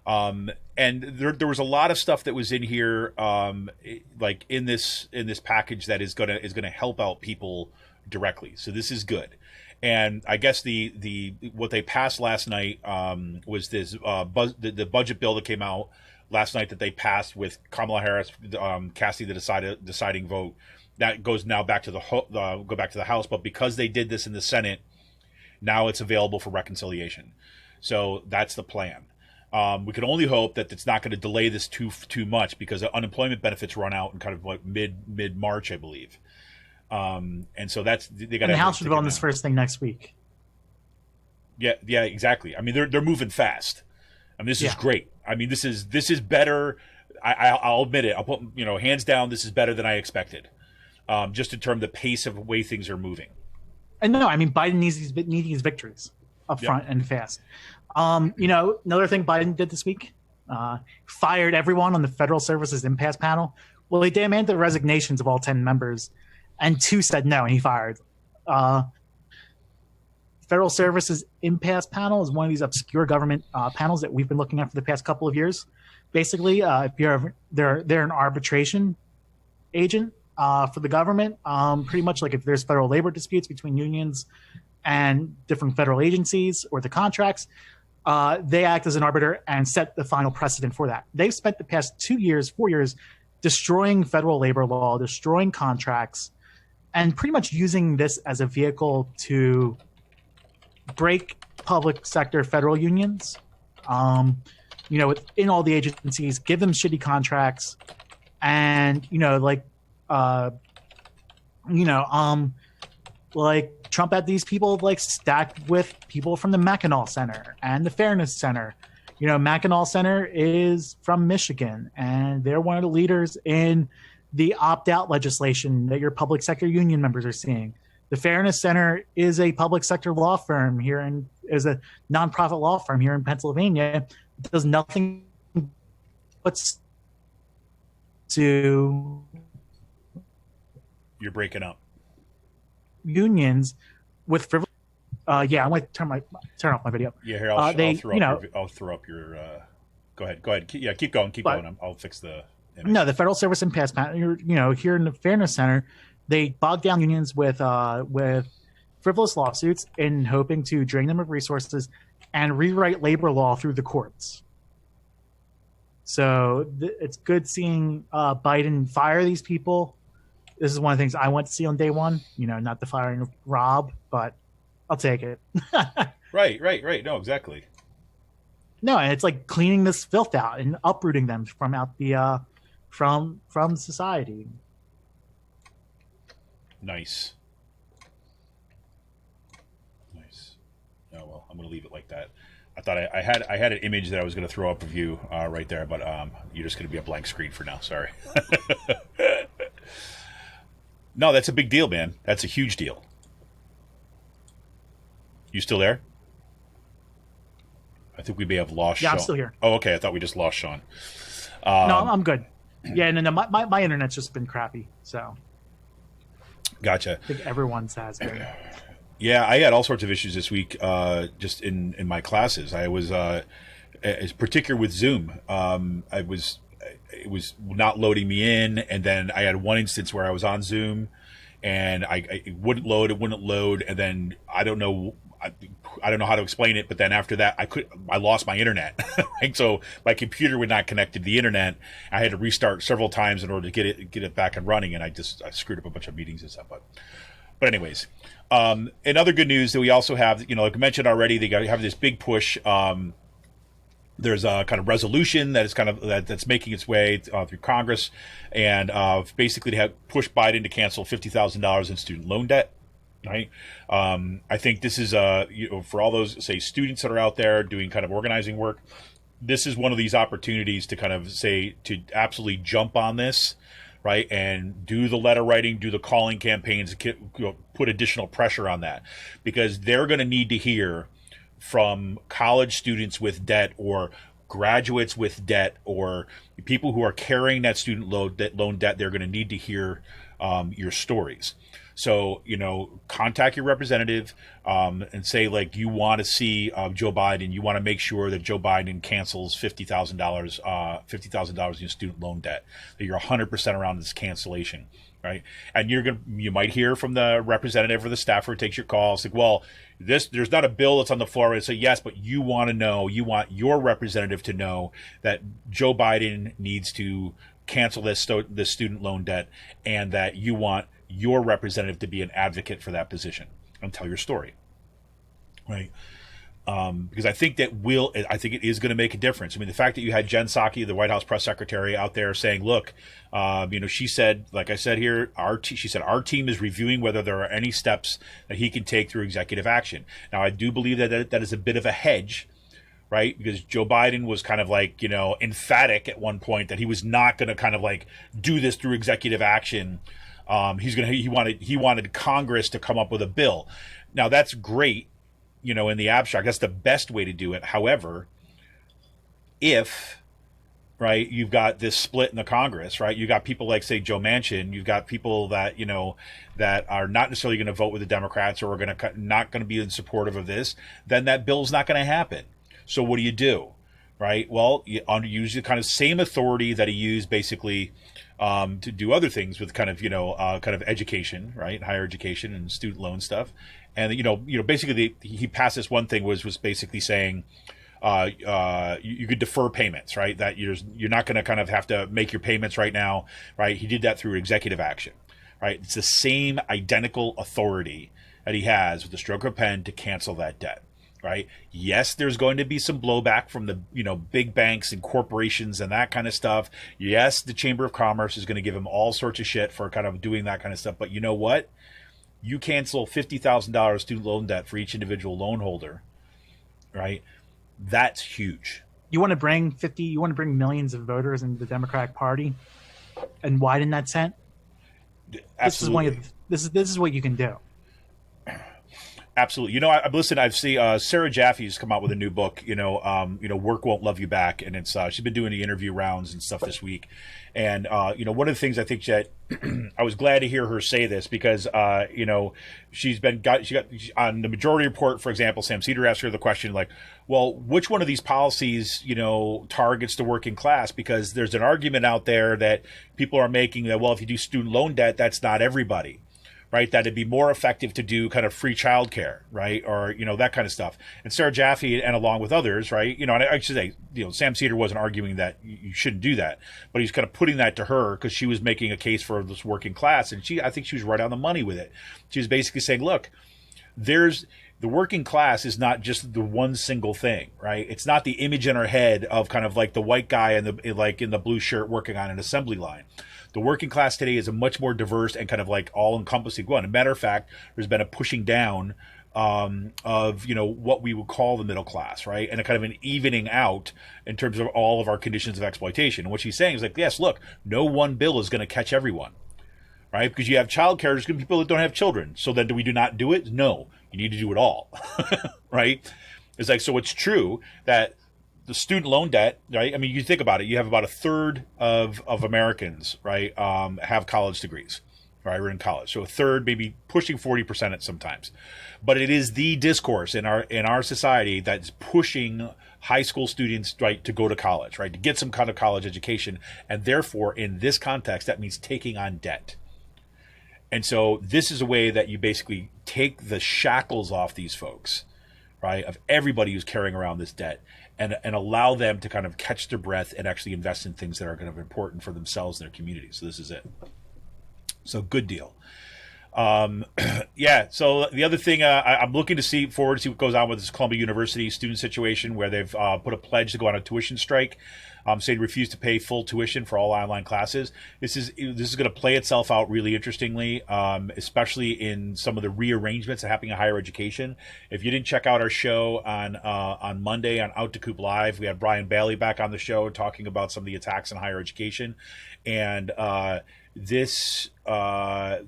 And there was a lot of stuff that was in here, in this package that is gonna help out people directly. So this is good. And I guess the what they passed last night was this the budget bill that came out last night that they passed with Kamala Harris casting the deciding vote. That goes now back to the House, but because they did this in the Senate, now it's available for reconciliation. So that's the plan. We can only hope that it's not going to delay this too much, because unemployment benefits run out in kind of mid March, I believe. And so they got. And the House should vote on this first thing next week. Yeah, exactly. I mean, they're moving fast. I mean, this is great. I mean, this is better. I'll admit it. I'll put hands down. This is better than I expected. Just in terms of the pace of the way things are moving. And no, I mean, Biden needs these victories up front and fast. Another thing Biden did this week, fired everyone on the Federal Services Impasse Panel. Well, he demanded the resignations of all 10 members, and 2 said no, and he fired. Federal Services Impasse Panel is one of these obscure government panels that we've been looking at for the past couple of years. Basically, they're an arbitration agent for the government. Pretty much like if there's federal labor disputes between unions and different federal agencies or the contracts, they act as an arbiter and set the final precedent for that. They've spent the past 4 years, destroying federal labor law, destroying contracts, and pretty much using this as a vehicle to break public sector federal unions. Within all the agencies, give them shitty contracts, and Trump had these people stacked with people from the Mackinac Center and the Fairness Center. Mackinac Center is from Michigan, and they're one of the leaders in the opt-out legislation that your public sector union members are seeing. The Fairness Center is a public sector law firm is a nonprofit law firm here in Pennsylvania. It does nothing but to You're breaking up. Unions with frivolous. I'm going to turn off my video. Yeah, here I'll throw up your. Go ahead. Yeah, keep going. I'll fix the image. No, the Federal Services Impasse Panel. Here in the Fairness Center, they bog down unions with frivolous lawsuits in hoping to drain them of resources and rewrite labor law through the courts. So it's good seeing Biden fire these people. This is one of the things I want to see on day one. Not the firing of Rob, but I'll take it. Right. No, exactly. No, and it's like cleaning this filth out and uprooting them from out the from society. Nice. Oh well, I'm going to leave it like that. I thought I had an image that I was going to throw up of you right there, but you're just going to be a blank screen for now. Sorry. No, that's a big deal, man. That's a huge deal. You still there? I think we may have lost Sean. I'm still here. Oh, okay. I thought we just lost Sean. No, I'm good. Yeah, no, my internet's just been crappy, so. Gotcha. I think everyone's has been. Yeah, I had all sorts of issues this week just in my classes. I was, particular with Zoom. It was not loading me in, and then I had one instance where I was on Zoom, and it wouldn't load, and then I don't know how to explain it, but then after that I lost my internet. Right? So my computer would not connect to the internet. I had to restart several times in order to get it back and running, and I screwed up a bunch of meetings and stuff. But anyways, and other good news that we also have, like I mentioned already, they have this big push. There's a kind of resolution that is that's making its way through Congress, and basically to have pushed Biden to cancel $50,000 in student loan debt. Right. I think this is for all those students that are out there doing kind of organizing work. This is one of these opportunities to kind of to absolutely jump on this, right, and do the letter writing, do the calling campaigns, put additional pressure on that, because they're going to need to hear from college students with debt or graduates with debt or people who are carrying that student loan debt. They're going to need to hear your stories. So, contact your representative and say, you want to see Joe Biden. You want to make sure that Joe Biden cancels $50,000 in student loan debt, that you're 100% around this cancellation. Right. And you might hear from the representative or the staffer who takes your call. It's like, well, there's not a bill that's on the floor. It's yes, but you want your representative to know that Joe Biden needs to cancel this student loan debt, and that you want your representative to be an advocate for that position and tell your story. Right. Because I think it is going to make a difference. I mean, the fact that you had Jen Psaki, the White House press secretary, out there saying, look, she said, like I said here, she said, our team is reviewing whether there are any steps that he can take through executive action. Now, I do believe that is a bit of a hedge, right? Because Joe Biden was kind of emphatic at one point that he was not going to do this through executive action. He wanted Congress to come up with a bill. Now, that's great. In the abstract, that's the best way to do it. However, if, right, you've got this split in the Congress, right, you've got people like, say, Joe Manchin, you've got people that, that are not necessarily going to vote with the Democrats or are not going to be in supportive of this, then that bill's not going to happen. So what do? Right? Well, you use the kind of same authority that he used basically to do other things with kind of education, right, higher education and student loan stuff. And basically he passed this one thing was basically saying, you could defer payments, right? That you're not going to kind of have to make your payments right now, right? He did that through executive action, right? It's the same identical authority that he has with the stroke of a pen to cancel that debt, right? Yes, there's going to be some blowback from the big banks and corporations and that kind of stuff. Yes, the Chamber of Commerce is going to give him all sorts of shit for kind of doing that kind of stuff. But you know what? You cancel $50,000 student loan debt for each individual loan holder, right? That's huge. You want to bring millions of voters into the Democratic Party and widen that tent? Absolutely. This is what you can do. Absolutely. I've seen Sarah Jaffe's come out with a new book, Work Won't Love You Back. And it's she's been doing the interview rounds and stuff this week. And, one of the things I think that I was glad to hear her say this because, she got on the Majority Report, for example, Sam Cedar asked her the question like, well, which one of these policies, targets the working class? Because there's an argument out there that people are making that, well, if you do student loan debt, that's not everybody. Right, that it'd be more effective to do kind of free childcare, right, or that kind of stuff. And Sarah Jaffe, and along with others, right, and I should say, Sam Cedar wasn't arguing that you shouldn't do that, but he's kind of putting that to her because she was making a case for this working class, and I think she was right on the money with it. She was basically saying, look, the working class is not just the one single thing, right? It's not the image in our head of kind of like the white guy in the blue shirt working on an assembly line. The working class today is a much more diverse and kind of like all-encompassing one. As a matter of fact, there's been a pushing down of what we would call the middle class, right, and a kind of an evening out in terms of all of our conditions of exploitation. And what she's saying is like, yes, look, no one bill is going to catch everyone, right? Because you have childcare, there's going to be people that don't have children. So then do we not do it? No, you need to do it all, right? It's like, so it's true that the student loan debt, right? I mean, you think about it. You have about a third of Americans, right, have college degrees, right? We're in college, so a third, maybe pushing 40% at sometimes. But it is the discourse in our society that's pushing high school students, right, to go to college, right, to get some kind of college education, and therefore, in this context, that means taking on debt. And so, this is a way that you basically take the shackles off these folks, right, of everybody who's carrying around this debt. And allow them to kind of catch their breath and actually invest in things that are kind of important for themselves and their community. So this is it. So good deal. Yeah. So the other thing I'm looking to forward to see what goes on with this Columbia University student situation where they've put a pledge to go on a tuition strike, saying refuse to pay full tuition for all online classes. This is going to play itself out really interestingly, especially in some of the rearrangements that are happening in higher education. If you didn't check out our show on Monday on Out to Coop Live, we had Brian Bailey back on the show talking about some of the attacks in higher education, and this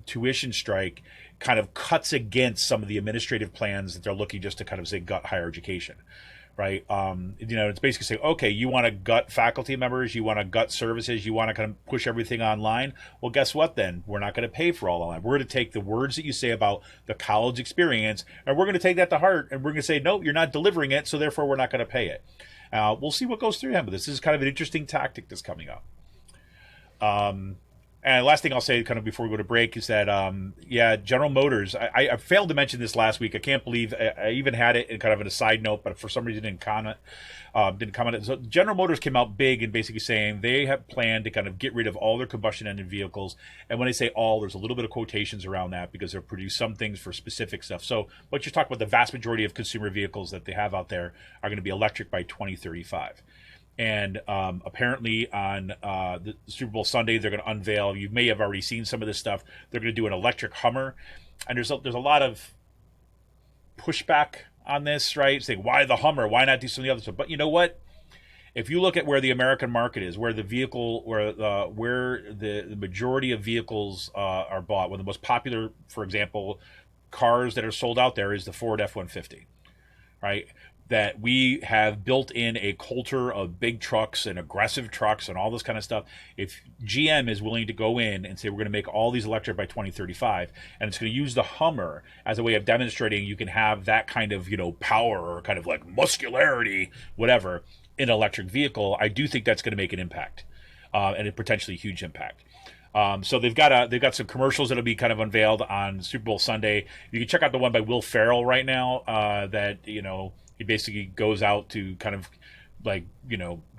tuition strike kind of cuts against some of the administrative plans that they're looking just to kind of say gut higher education. Right. It's basically saying, okay, you want to gut faculty members, you want to gut services, you want to kind of push everything online. Well, guess what then? We're not going to pay for all online. We're going to take the words that you say about the college experience, and we're going to take that to heart, and we're going to say, no, you're not delivering it, so therefore we're not going to pay it. We'll see what goes through him, but this is kind of an interesting tactic that's coming up. And last thing I'll say kind of before we go to break is that, General Motors, I failed to mention this last week. I can't believe I even had it in kind of an aside note, but for some reason didn't comment. So General Motors came out big and basically saying they have planned to kind of get rid of all their combustion engine vehicles. And when I say all, there's a little bit of quotations around that because they'll produce some things for specific stuff. So what you're talking about, the vast majority of consumer vehicles that they have out there are going to be electric by 2035. And apparently on the Super Bowl Sunday, they're going to unveil, you may have already seen some of this stuff, they're going to do an electric Hummer. And there's a lot of pushback on this, right? Saying, why the Hummer? Why not do some of the other stuff? But you know what? If you look at where the American market is, where the majority of vehicles are bought, one of the most popular, for example, cars that are sold out there is the Ford F-150, right? That we have built in a culture of big trucks and aggressive trucks and all this kind of stuff. If GM is willing to go in and say we're going to make all these electric by 2035, and it's going to use the Hummer as a way of demonstrating you can have that kind of power or kind of like muscularity, whatever, in an electric vehicle, I do think that's going to make an impact, and a potentially huge impact. So they've got some commercials that'll be kind of unveiled on Super Bowl Sunday. You can check out the one by Will Ferrell right now. He basically goes out to kind of like,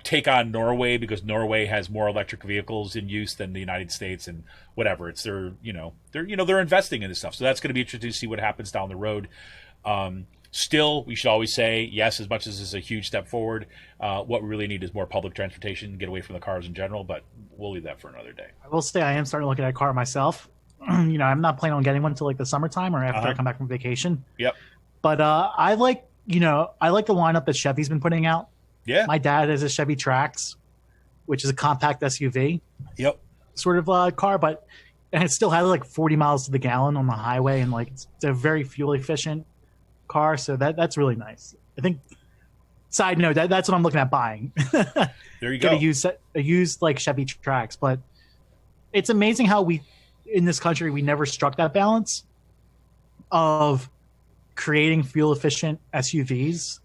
take on Norway because Norway has more electric vehicles in use than the United States and whatever. It's they're investing in this stuff. So that's going to be interesting to see what happens down the road. Still, we should always say, yes, as much as this is a huge step forward, what we really need is more public transportation, get away from the cars in general, but we'll leave that for another day. I will say I am starting to look at a car myself. I'm not planning on getting one until like the summertime or after I come back from vacation. Yep. But I like the lineup that Chevy's been putting out. Yeah. My dad has a Chevy Trax, which is a compact SUV. Yep. Sort of car, and it still has like 40 miles to the gallon on the highway, and like it's a very fuel efficient car, so that's really nice. I think. Side note, that's what I'm looking at buying. There you go. A used like Chevy Trax, but it's amazing how we in this country we never struck that balance of creating fuel efficient SUVs,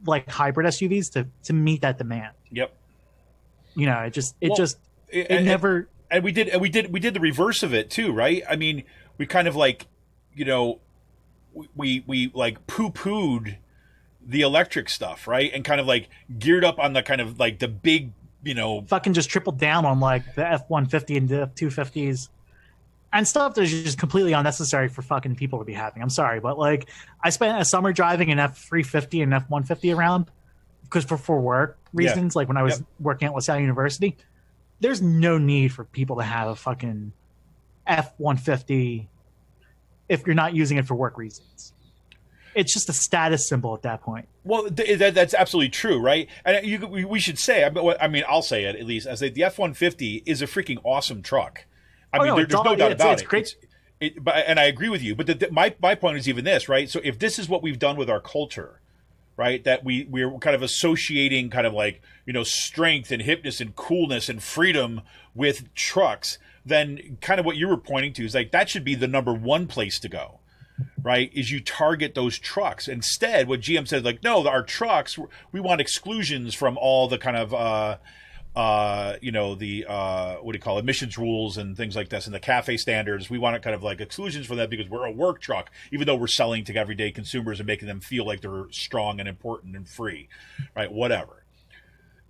like hybrid SUVs, to meet that demand. Yep. It never. And we did the reverse of it too, right? I mean, we kind of like, we like poo-pooed the electric stuff, right? And kind of like geared up on the kind of like the big, fucking just tripled down on like the F-150 and the F-250s and stuff that's just completely unnecessary for fucking people to be having. I'm sorry, but like I spent a summer driving an F-350 and F-150 around because for work reasons, like when I was working at LaSalle University, there's no need for people to have a fucking F-150 if you're not using it for work reasons. It's just a status symbol at that point. Well, that's absolutely true, right? And we should say, I mean, I'll say it at least, as the F-150 is a freaking awesome truck. There's no doubt about it. It's great. And I agree with you. But my point is even this, right? So if this is what we've done with our culture, right, that we're kind of associating kind of like, strength and hipness and coolness and freedom with trucks, then kind of what you were pointing to is like that should be the number one place to go. Right, is you target those trucks. Instead, what GM said, like, no, our trucks, we want exclusions from all the kind of, what do you call it, emissions rules and things like this, and the CAFE standards. We want kind of like exclusions from that because we're a work truck, even though we're selling to everyday consumers and making them feel like they're strong and important and free, right? Whatever.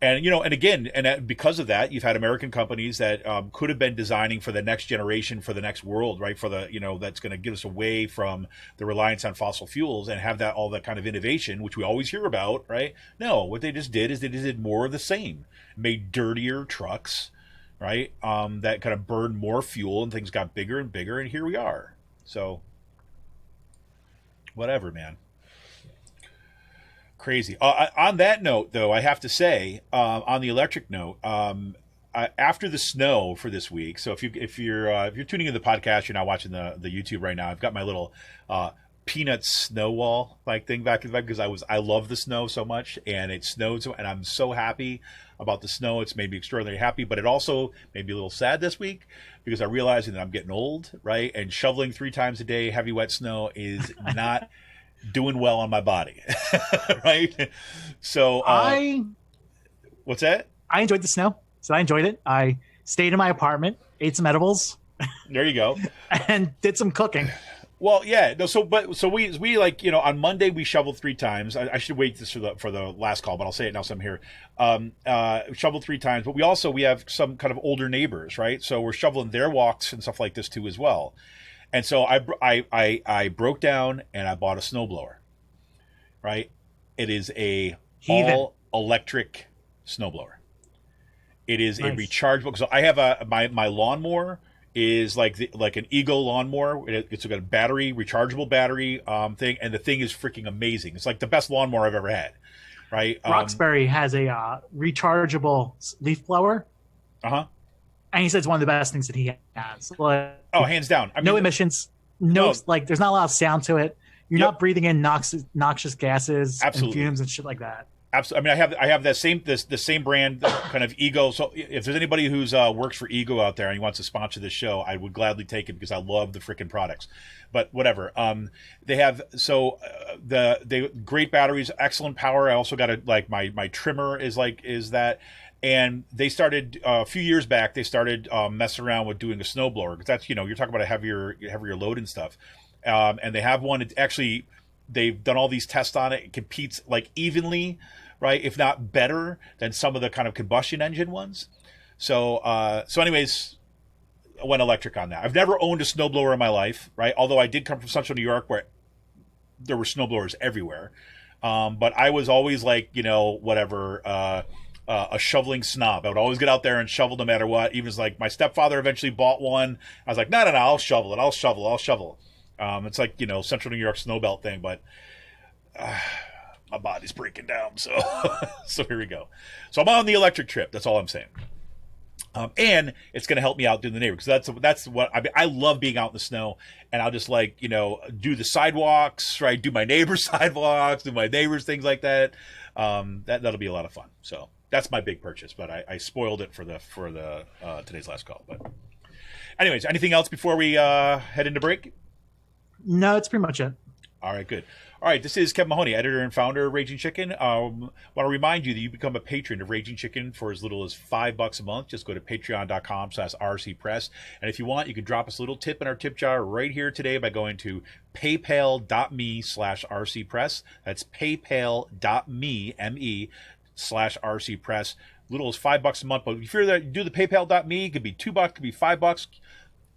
And, and again, because of that, you've had American companies that could have been designing for the next generation, for the next world, right? For the, that's going to get us away from the reliance on fossil fuels and have all that kind of innovation, which we always hear about, right? No, what they just did is they just did more of the same, made dirtier trucks, right? That kind of burned more fuel and things got bigger and bigger. And here we are. So whatever, man. Crazy. On that note, though, I have to say, on the electric note, after the snow for this week. So if you're tuning in the podcast, you're not watching the YouTube right now. I've got my little peanut snow wall like thing back in the back because I love the snow so much, and it snowed and I'm so happy about the snow. It's made me extraordinarily happy, but it also made me a little sad this week because I realized that I'm getting old, right? And shoveling 3 times a day heavy wet snow is not doing well on my body. Right? So what's that? I enjoyed the snow. So I enjoyed it. I stayed in my apartment, ate some edibles. There you go. And did some cooking. Well, yeah. No, so we like, on Monday we shoveled 3 times. I should wait this for the last call, but I'll say it now so I'm here. Shoveled 3 times, but we have some kind of older neighbors, right? So we're shoveling their walks and stuff like this too as well. And so I broke down and I bought a snowblower, right? It is a all electric snowblower. It is nice. A rechargeable. So I have my lawnmower is like an Eagle lawnmower. It's got a rechargeable battery thing, and the thing is freaking amazing. It's like the best lawnmower I've ever had, right? Roxbury has a rechargeable leaf blower. Uh-huh. And he said it's one of the best things that he has. Like, hands down. No emissions. Like there's not a lot of sound to it. You're not breathing in noxious gases and fumes and shit like that. Absolutely. I mean, I have the same brand kind of Ego. So if there's anybody who's works for Ego out there and he wants to sponsor this show, I would gladly take it because I love the freaking products. But whatever. They have the great batteries, excellent power. I also got my trimmer is that. And they started a few years back. They started messing around with doing a snowblower because that's you're talking about a heavier load and stuff. And they have one. It actually they've done all these tests on it. It competes like evenly, right, if not better than some of the kind of combustion engine ones. So anyways, I went electric on that. I've never owned a snowblower in my life, right? Although I did come from Central New York where there were snowblowers everywhere. But I was always like, a shoveling snob. I would always get out there and shovel no matter what. Even like my stepfather eventually bought one. I was like, no, I'll shovel it. It's like, Central New York snowbelt thing, but my body's breaking down. So, so here we go. So I'm on the electric trip. That's all I'm saying. And it's going to help me out doing the neighbor, because that's what I love, being out in the snow, and I'll just do the sidewalks, right? Do my neighbor's sidewalks, do my neighbor's things like that. That'll be a lot of fun. So that's my big purchase, but I spoiled it for the today's last call. But anyways, anything else before we head into break? No, it's pretty much it. All right, good. All right, this is Kevin Mahoney, editor and founder of Raging Chicken. Want to remind you that you become a patron of Raging Chicken for as little as $5 a month. Just go to patreon.com/rcpress. And if you want, you can drop us a little tip in our tip jar right here today by going to paypal.me/rcpress. That's paypal.me/rcpress. Little as $5 a month. But if you're there, do the paypal.me, it could be $2, it could be $5.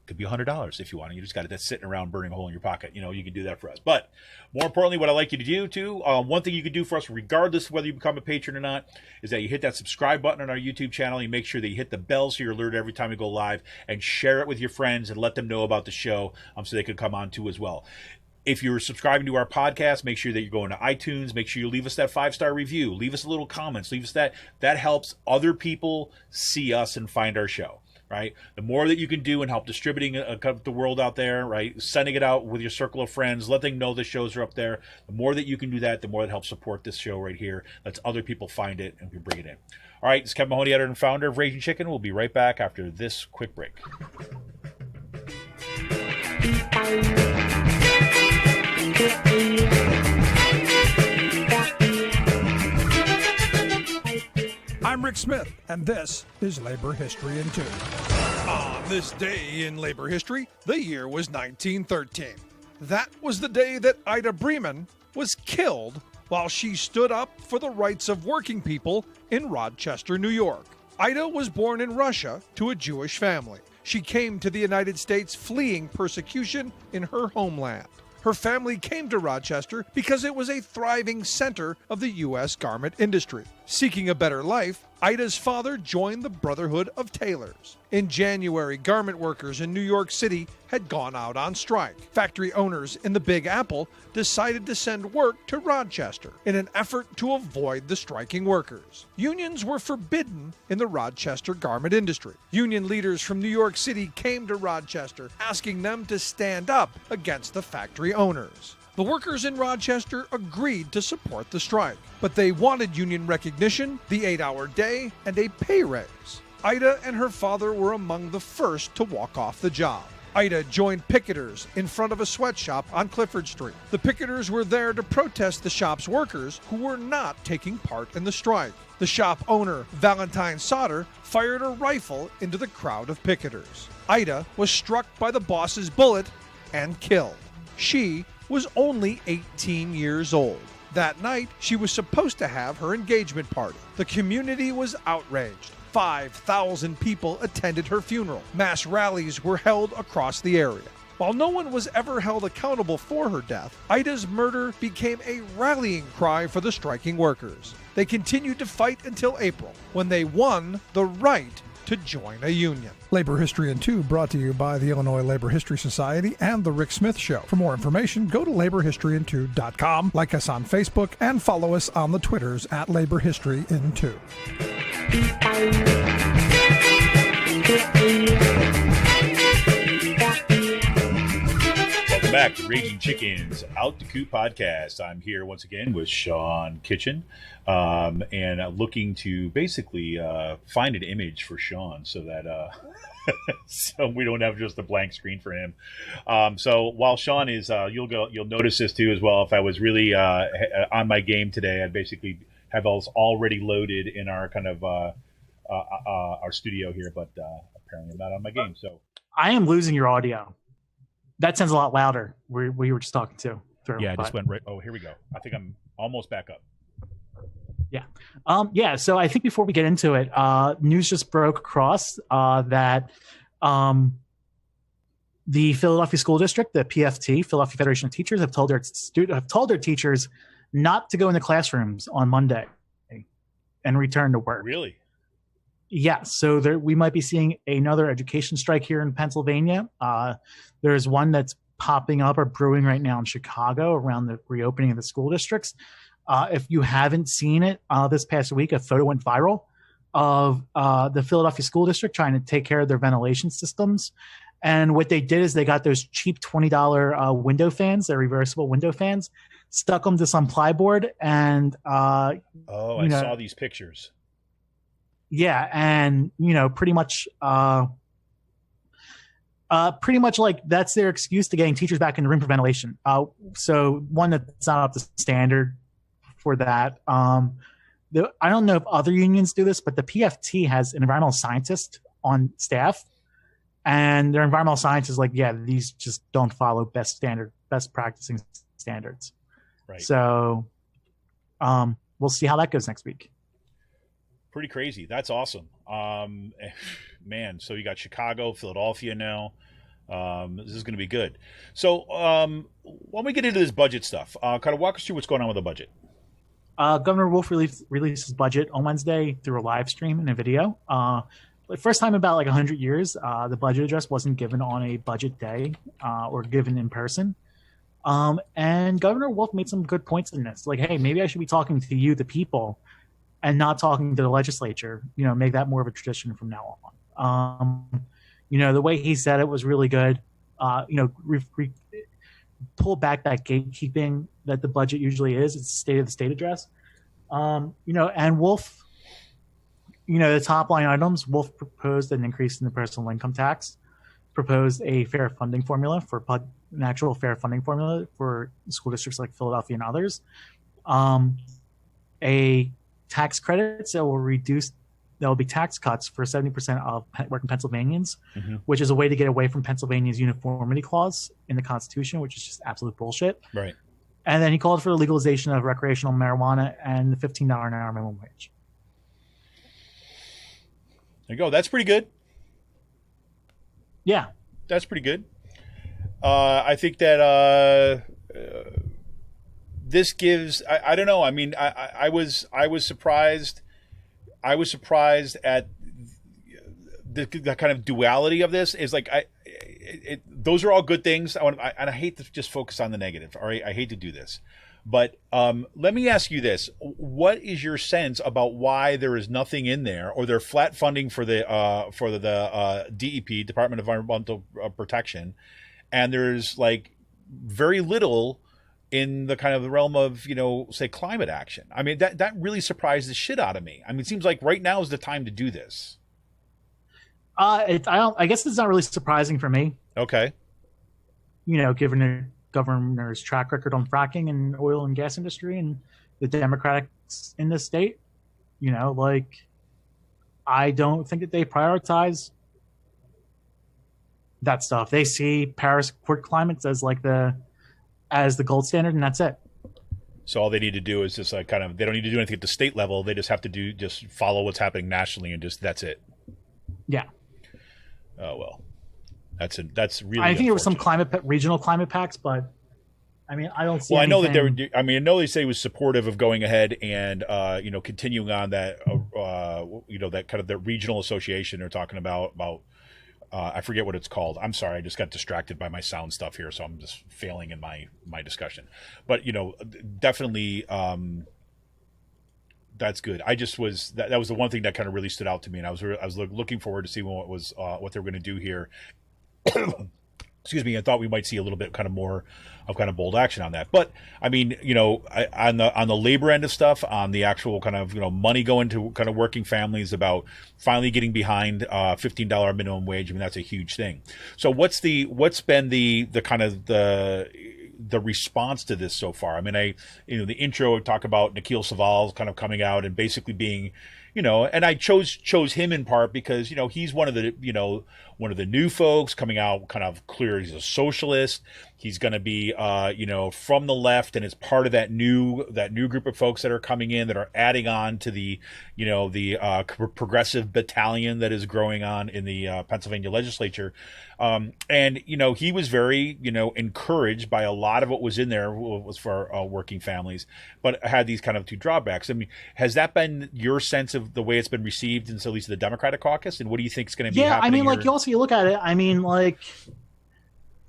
Could be $100 if you want. You just got it. That's sitting around burning a hole in your pocket. You can do that for us. But more importantly, what I'd like you to do too, one thing you can do for us, regardless of whether you become a patron or not, is that you hit that subscribe button on our YouTube channel. You make sure that you hit the bell so you're alerted every time we go live, and share it with your friends and let them know about the show, so they could come on too as well. If you're subscribing to our podcast, make sure that you're going to iTunes. Make sure you leave us that 5-star review. Leave us a little comments. Leave us that. That helps other people see us and find our show. Right, the more that you can do and help distributing the world out there, right, sending it out with your circle of friends, letting them know the shows are up there. The more that you can do that, the more that helps support this show right here. Lets other people find it and we bring it in. All right, it's Kevin Mahoney, editor and founder of Raging Chicken. We'll be right back after this quick break. I'm Rick Smith, and this is Labor History in 2. On this day in labor history, the year was 1913. That was the day that Ida Bremen was killed while she stood up for the rights of working people in Rochester, New York. Ida was born in Russia to a Jewish family. She came to the United States fleeing persecution in her homeland. Her family came to Rochester because it was a thriving center of the U.S. garment industry. Seeking a better life, Ida's father joined the Brotherhood of Tailors. In January, garment workers in New York City had gone out on strike. Factory owners in the Big Apple decided to send work to Rochester in an effort to avoid the striking workers. Unions were forbidden in the Rochester garment industry. Union leaders from New York City came to Rochester, asking them to stand up against the factory owners. The workers in Rochester agreed to support the strike, but they wanted union recognition, the 8-hour day, and a pay raise. Ida and her father were among the first to walk off the job. Ida joined picketers in front of a sweatshop on Clifford Street. The picketers were there to protest the shop's workers who were not taking part in the strike. The shop owner, Valentine Sauter, fired a rifle into the crowd of picketers. Ida was struck by the boss's bullet and killed. She was only 18 years old. That night, she was supposed to have her engagement party. The community was outraged. 5,000 people attended her funeral. Mass rallies were held across the area. While no one was ever held accountable for her death, Ida's murder became a rallying cry for the striking workers. They continued to fight until April, when they won the right to join a union. Labor History in 2 brought to you by the Illinois Labor History Society and The Rick Smith Show. For more information, go to laborhistoryin2.com, like us on Facebook, and follow us on the Twitters at Labor History in 2. Welcome back to Raging Chicken's Out the Coop podcast. I'm here once again with Sean Kitchen, and looking to basically find an image for Sean so that so we don't have just a blank screen for him. So while Sean is, you'll notice this too as well. If I was really on my game today, I'd basically have us already loaded in our kind of our studio here, but apparently I'm not on my game. So I am losing your audio. That sounds a lot louder. We were just talking to. through. Yeah, I but, just went right. Oh, here we go. I think I'm almost back up. Yeah. So I think before we get into it, news just broke across that the Philadelphia School District, the PFT, Philadelphia Federation of Teachers, have told their teachers not to go into classrooms on Monday and return to work. Really? Yeah. So we might be seeing another education strike here in Pennsylvania. There's one that's popping up or brewing right now in Chicago around the reopening of the school districts. If you haven't seen it, this past week, a photo went viral of the Philadelphia School District trying to take care of their ventilation systems. And what they did is they got those cheap $20 window fans, they're reversible window fans, stuck them to some plyboard, and I saw these pictures. Yeah, and pretty much like that's their excuse to getting teachers back in the room for ventilation. So one that's not up to standard for that. I don't know if other unions do this, but the PFT has an environmental scientist on staff, and their environmental scientists is like, yeah, these just don't follow best practicing standards. Right. So we'll see how that goes next week. Pretty crazy. That's awesome. Man, so you got Chicago, Philadelphia now. This is going to be good. So when we get into this budget stuff, kind of walk us through what's going on with the budget. Governor Wolf released his budget on Wednesday through a live stream and a video. The first time in about 100 years, the budget address wasn't given on a budget day or given in person. And Governor Wolf made some good points in this. Like, hey, maybe I should be talking to you, the people, and not talking to the legislature. Make that more of a tradition from now on. The way he said it was really good. Pull back that gatekeeping that the budget usually is. It's State of the State address. And Wolf, the top line items, Wolf proposed an increase in the personal income tax, proposed a fair funding formula for natural fair funding formula for school districts like Philadelphia and others. A tax credits that will be tax cuts for 70% of working Pennsylvanians, which is a way to get away from Pennsylvania's uniformity clause in the Constitution, which is just absolute bullshit. Right. And then he called for the legalization of recreational marijuana and the $15 an hour minimum wage. There you go. That's pretty good. Yeah. That's pretty good. I think that this gives. I don't know. I mean, I was surprised. I was surprised at the kind of duality of this. Is like those are all good things. And I hate to just focus on the negative. All right, I hate to do this, but let me ask you this: what is your sense about why there is nothing in there, or they're flat funding for the DEP, Department of Environmental Protection, and there's very little in the kind of the realm of, say, climate action? I mean, that really surprised the shit out of me. I mean, it seems like right now is the time to do this. I guess it's not really surprising for me. Okay. Given the governor's track record on fracking and oil and gas industry and the Democrats in this state, I don't think that they prioritize that stuff. They see Paris Accord climates as the gold standard, and that's it. So all they need to do is just they don't need to do anything at the state level. They just have to just follow what's happening nationally, and that's it. Yeah. Oh, well, that's really. I think there was some regional climate pacts, but I mean, I don't see. Well, anything. I know that they were. I mean, I know they say he was supportive of going ahead and continuing on that. That kind of the regional association they're talking about. I forget what it's called. I'm sorry, I just got distracted by my sound stuff here, so I'm just failing in my discussion. But definitely, that's good. I just was that was the one thing that kind of really stood out to me, and I was looking forward to see what they were going to do here. Excuse me. I thought we might see a little bit more of bold action on that. But I mean, on the labor end of stuff, on the actual money going to working families, about finally getting behind $15 minimum wage. I mean, that's a huge thing. So what's been the kind of the response to this so far? I mean, the intro talk about Nikhil Saval kind of coming out and basically being, and I chose him in part because, he's one of the new folks coming out kind of clear. He's a socialist. He's going to be, from the left, and it's part of that new group of folks that are coming in that are adding on to the progressive battalion that is growing on in the Pennsylvania legislature. And he was very, encouraged by a lot of what was in there was for working families, but had these kind of two drawbacks. I mean, has that been your sense of the way it's been received in at least the Democratic caucus? And what do you think is going to be happening? Yeah, I mean, you look at it. I mean,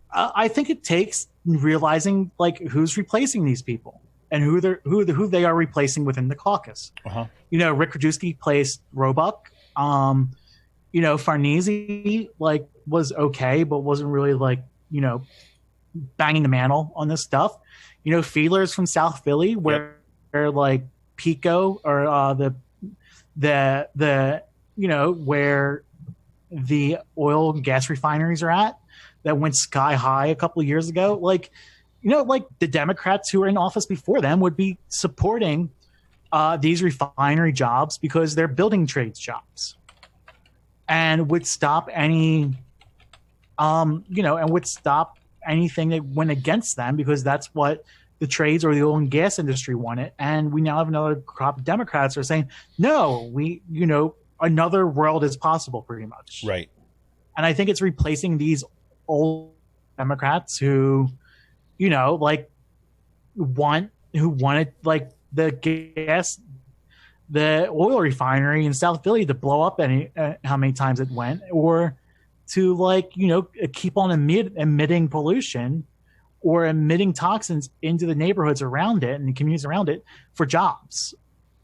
I think it takes realizing who's replacing these people and who they are replacing within the caucus. Uh-huh. Rick Krajewski placed Roebuck. Farnese was okay, but wasn't really banging the mantle on this stuff. Fiedler's from South Philly, where Pico or the where the oil and gas refineries are at, that went sky high a couple of years ago. The Democrats who were in office before them would be supporting these refinery jobs because they're building trades jobs, and would stop any, anything that went against them, because that's what the trades or the oil and gas industry wanted. And we now have another crop of Democrats who are saying, no, another world is possible, pretty much. Right. And I think it's replacing these old Democrats who, wanted the oil refinery in South Philly to blow up how many times it went, or to keep on emitting pollution or emitting toxins into the neighborhoods around it and the communities around it for jobs.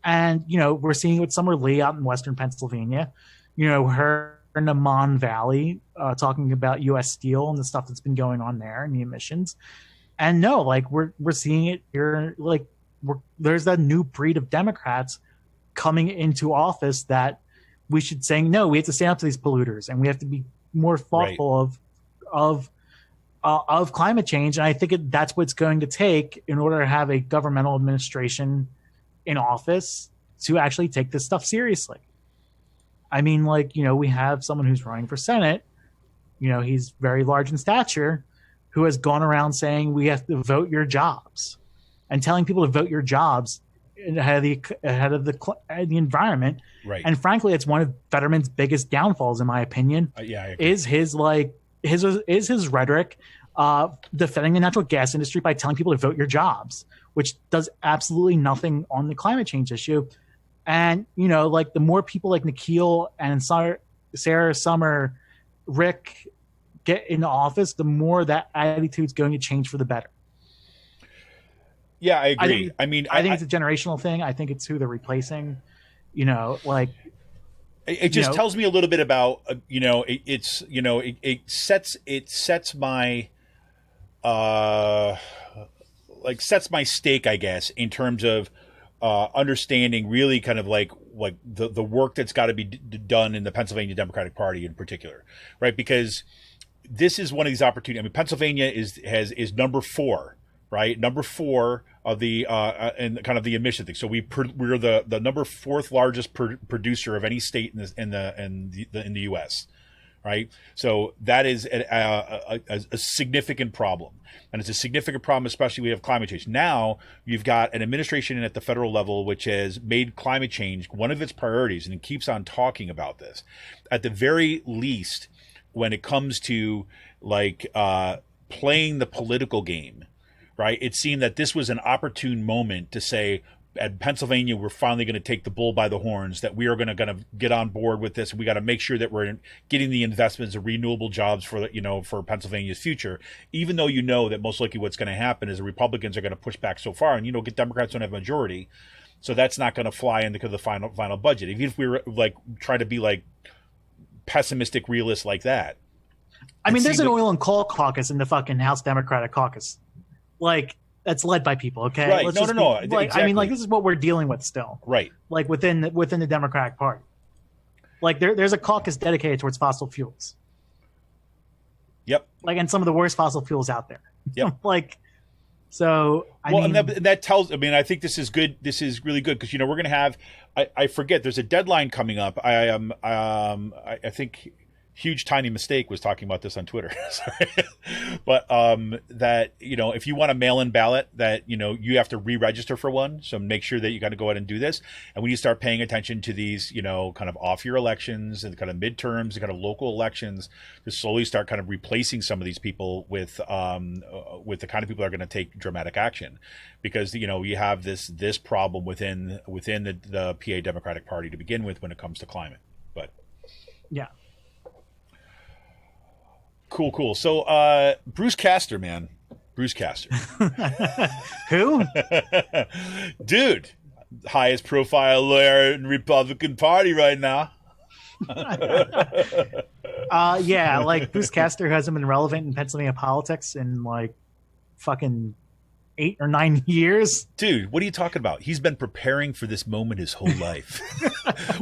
And, we're seeing it with Summer Lee out in Western Pennsylvania, her in the Mon Valley, talking about U.S. Steel and the stuff that's been going on there and the emissions. And we're seeing it here. There's that new breed of Democrats coming into office that we should say, no, we have to stand up to these polluters, and we have to be more thoughtful of climate change. And I think that's what it's going to take in order to have a governmental administration in office to actually take this stuff seriously. I mean, we have someone who's running for Senate, he's very large in stature, who has gone around saying we have to vote your jobs, and telling people to vote your jobs ahead of the environment. Right. And frankly, it's one of Fetterman's biggest downfalls, in my opinion. I agree. Is his rhetoric defending the natural gas industry by telling people to vote your jobs, which does absolutely nothing on the climate change issue. And, the more people like Nikhil and Sarah Summer, Rick get into office, the more that attitude's going to change for the better. Yeah, I agree. I think it's a generational thing. I think it's who they're replacing. It just tells me a little bit about, it sets my sets my stake, I guess, in terms of understanding really kind of the work that's got to be done in the Pennsylvania Democratic Party in particular, right? Because this is one of these opportunities. I mean, Pennsylvania is number 4, right? Number 4 of the and kind of the emission thing. So we're the number 4th largest producer of any state in the U.S. Right. So that is a significant problem, and it's a significant problem, especially we have climate change. Now you've got an administration at the federal level which has made climate change one of its priorities, and it keeps on talking about this. At the very least, when it comes to playing the political game, right? It seemed that this was an opportune moment to say, at Pennsylvania, we're finally going to take the bull by the horns, that we are going to get on board with this. We got to make sure that we're getting the investments of renewable jobs for Pennsylvania's future, even though that most likely what's going to happen is the Republicans are going to push back so far, and Democrats don't have a majority. So that's not going to fly into the final budget. Even if we were try to be pessimistic realists like that. I mean, there's an oil and coal caucus in the fucking House Democratic caucus. That's led by people, okay? Right. No. Exactly. I mean, this is what we're dealing with still. Right. Within the Democratic Party. There's a caucus dedicated towards fossil fuels. Yep. And some of the worst fossil fuels out there. Yep. So I mean, and that tells. I mean, I think this is good. This is really good because we're going to have. I forget. There's a deadline coming up. I think huge tiny mistake was talking about this on Twitter. Sorry. But that, you know, if you want a mail-in ballot, that, you know, you have to re-register for one. So make sure that you got to go ahead and do this. And when you start paying attention to these, you know, kind of off-year elections and kind of midterms and kind of local elections, to slowly start kind of replacing some of these people with the kind of people that are going to take dramatic action. Because, you know, you have this problem within the PA Democratic Party to begin with when it comes to climate. But yeah. Cool. So, Bruce Castor, man. Bruce Castor. Who? Dude. Highest profile lawyer in the Republican Party right now. Yeah, like Bruce Castor hasn't been relevant in Pennsylvania politics in like fucking 8 or 9 years. Dude, what are you talking about? He's been preparing for this moment his whole life.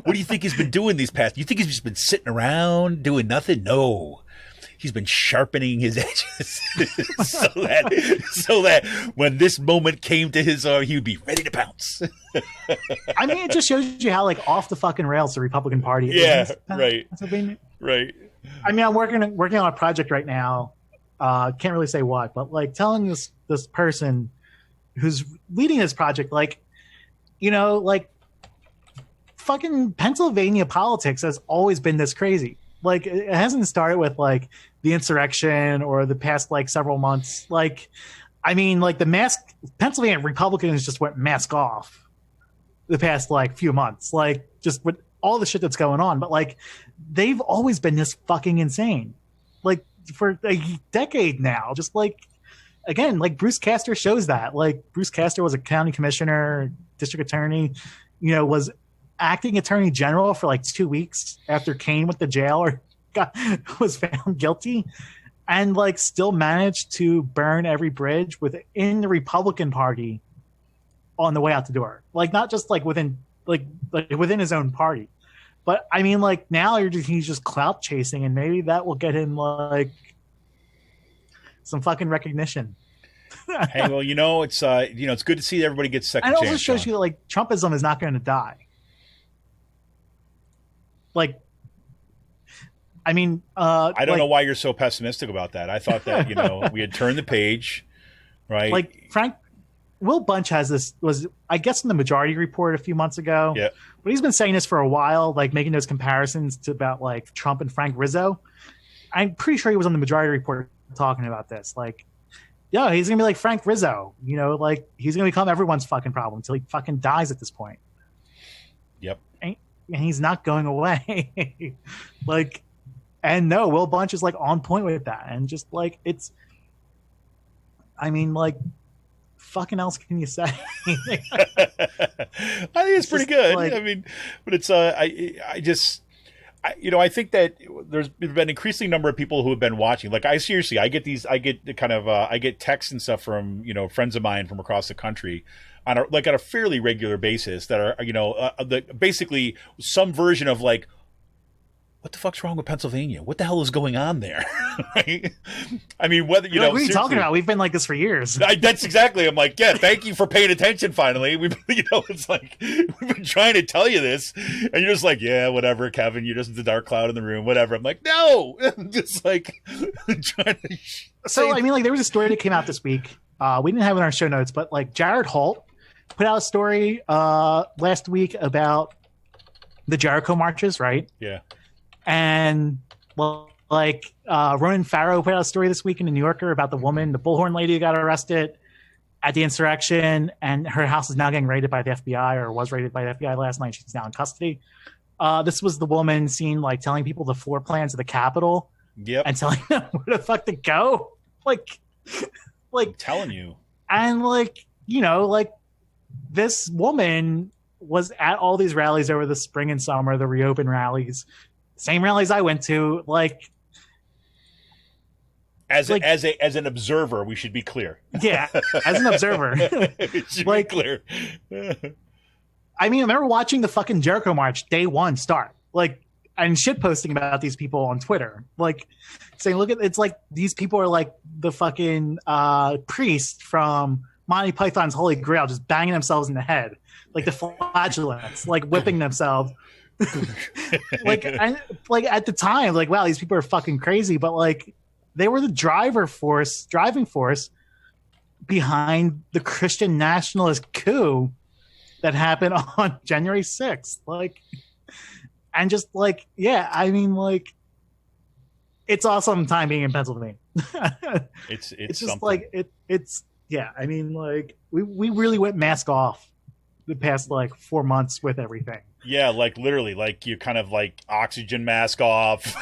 What do you think he's been doing these past? You think he's just been sitting around doing nothing? No. He's been sharpening his edges so that when this moment came to his he would be ready to pounce. I mean, it just shows you how like off the fucking rails the Republican Party is. Yeah, right. Right. I mean, I'm working on a project right now. Can't really say what, but like telling this person who's leading this project, like, you know, like fucking Pennsylvania politics has always been this crazy. Like, it hasn't started with like the insurrection or the past like several months. Like, I mean, like Pennsylvania Republicans just went mask off the past like few months, like just with all the shit that's going on. But like, they've always been this fucking insane, like for a decade now. Just like, again, like Bruce Castor shows that. Like, Bruce Castor was a county commissioner, district attorney, you know, was acting attorney general for like 2 weeks after Kane went to jail or was found guilty, and like still managed to burn every bridge within the Republican Party on the way out the door. Like, not just like within his own party, but I mean, like now he's just clout chasing, and maybe that will get him like some fucking recognition. Hey, well, you know, it's it's good to see everybody get second and it chance. also shows you that like Trumpism is not going to die. Like, I mean, I don't know why you're so pessimistic about that. I thought that, you know, we had turned the page, right? Like Will Bunch was I guess in the Majority Report a few months ago. Yeah. But he's been saying this for a while, like making those comparisons to about like Trump and Frank Rizzo. I'm pretty sure he was on the Majority Report talking about this. Like, yeah, he's gonna be like Frank Rizzo. You know, like he's gonna become everyone's fucking problem until he fucking dies at this point. Yep. And he's not going away. Like, and no, Will Bunch is like on point with that. And just like, I mean, like, fucking else can you say? I think it's pretty good. Like, I mean, but it's, I think that there's been an increasing number of people who have been watching. Like, I get texts and stuff from, you know, friends of mine from across the country on a fairly regular basis that are, you know, basically some version of like, what the fuck's wrong with Pennsylvania? What the hell is going on there? Right? I mean, whether, you know, what are you talking about? We've been like this for years. That's exactly. I'm like, yeah, thank you for paying attention. Finally, it's like, we've been trying to tell you this, and you're just like, yeah, whatever, Kevin. You're just the dark cloud in the room, whatever. I'm like, no, I'm just like trying to. So I mean, like, there was a story that came out this week. We didn't have it in our show notes, but like Jared Holt put out a story last week about the Jericho marches, right? Yeah. And well, like Ronan Farrow put out a story this week in the New Yorker about the bullhorn lady who got arrested at the insurrection, and her house is now getting raided by the FBI, or was raided by the FBI last night. She's now in custody. This was the woman seen like telling people the floor plans of the Capitol. Yep. And telling them where the fuck to go. Like I'm telling you. And like, you know, like this woman was at all these rallies over the spring and summer, the reopen rallies, same rallies I went to. Like, as an observer, we should be clear. Yeah, as an observer, it should like, be clear. I mean, I remember watching the fucking Jericho March day one start, like, and shit posting about these people on Twitter, like saying, "Look at it's like these people are like the fucking priest from Monty Python's Holy Grail, just banging themselves in the head, like the flagellants, like whipping themselves." like at the time, like, wow, these people are fucking crazy, but like they were the driving force behind the Christian nationalist coup that happened on January 6th. Like, and just like, yeah, I mean, like, it's awesome time being in Pennsylvania. It's just something. like it's yeah. I mean, like we really went mask off the past like 4 months with everything. Yeah, like literally, like you kind of like oxygen mask off,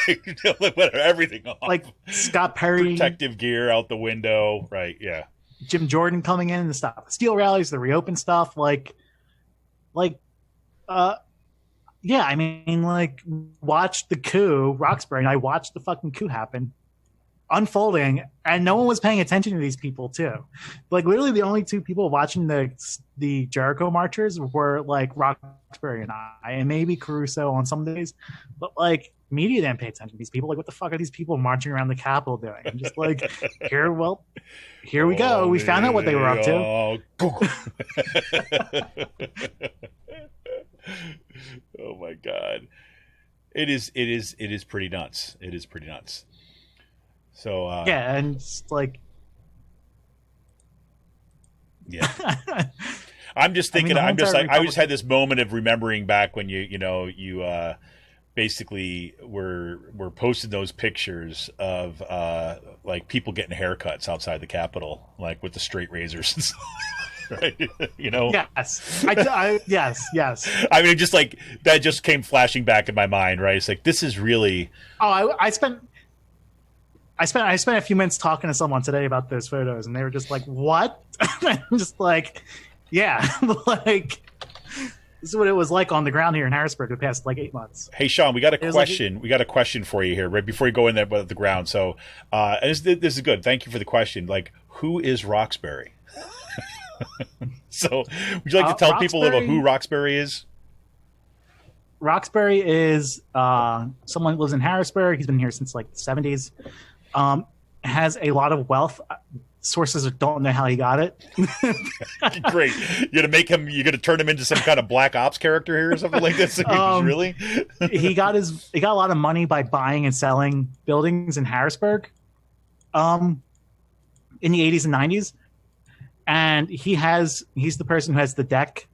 like whatever, everything off. Like Scott Perry, protective gear out the window, right? Yeah. Jim Jordan coming in and stop steel rallies, the reopen stuff, yeah, I mean, like, watch the coup, Roxbury, and I watched the fucking coup happen, unfolding, and no one was paying attention to these people, too. Like, literally, the only two people watching the Jericho marchers were, like, Roxbury and I, and maybe Caruso on some days, but, like, media didn't pay attention to these people. Like, what the fuck are these people marching around the Capitol doing? I'm just like, here we go. We found out what they were up to. Oh my God. It is pretty nuts. It is pretty nuts. So yeah, and it's like, yeah. I'm just thinking, I just had this moment of remembering back when you basically were posting those pictures of like people getting haircuts outside the Capitol, like with the straight razors and stuff. Right? Yes. Yes. I mean, just like that just came flashing back in my mind, right? It's like, this is really. Oh, I spent a few minutes talking to someone today about those photos, and they were just like, "What?" I'm just like, "Yeah, like this is what it was like on the ground here in Harrisburg the past like 8 months." Hey, Sean, we got a question. We got a question for you here, right before you go in there about the ground. So, and this is good. Thank you for the question. Like, who is Roxbury? So, would you like to tell people about who Roxbury is? Roxbury is someone who lives in Harrisburg. He's been here since like the 70s. Has a lot of wealth. Sources don't know how he got it. Great. You're gonna turn him into some kind of black ops character here or something like this? Really? he got a lot of money by buying and selling buildings in Harrisburg in the 80s and 90s. And he's the person who has the deck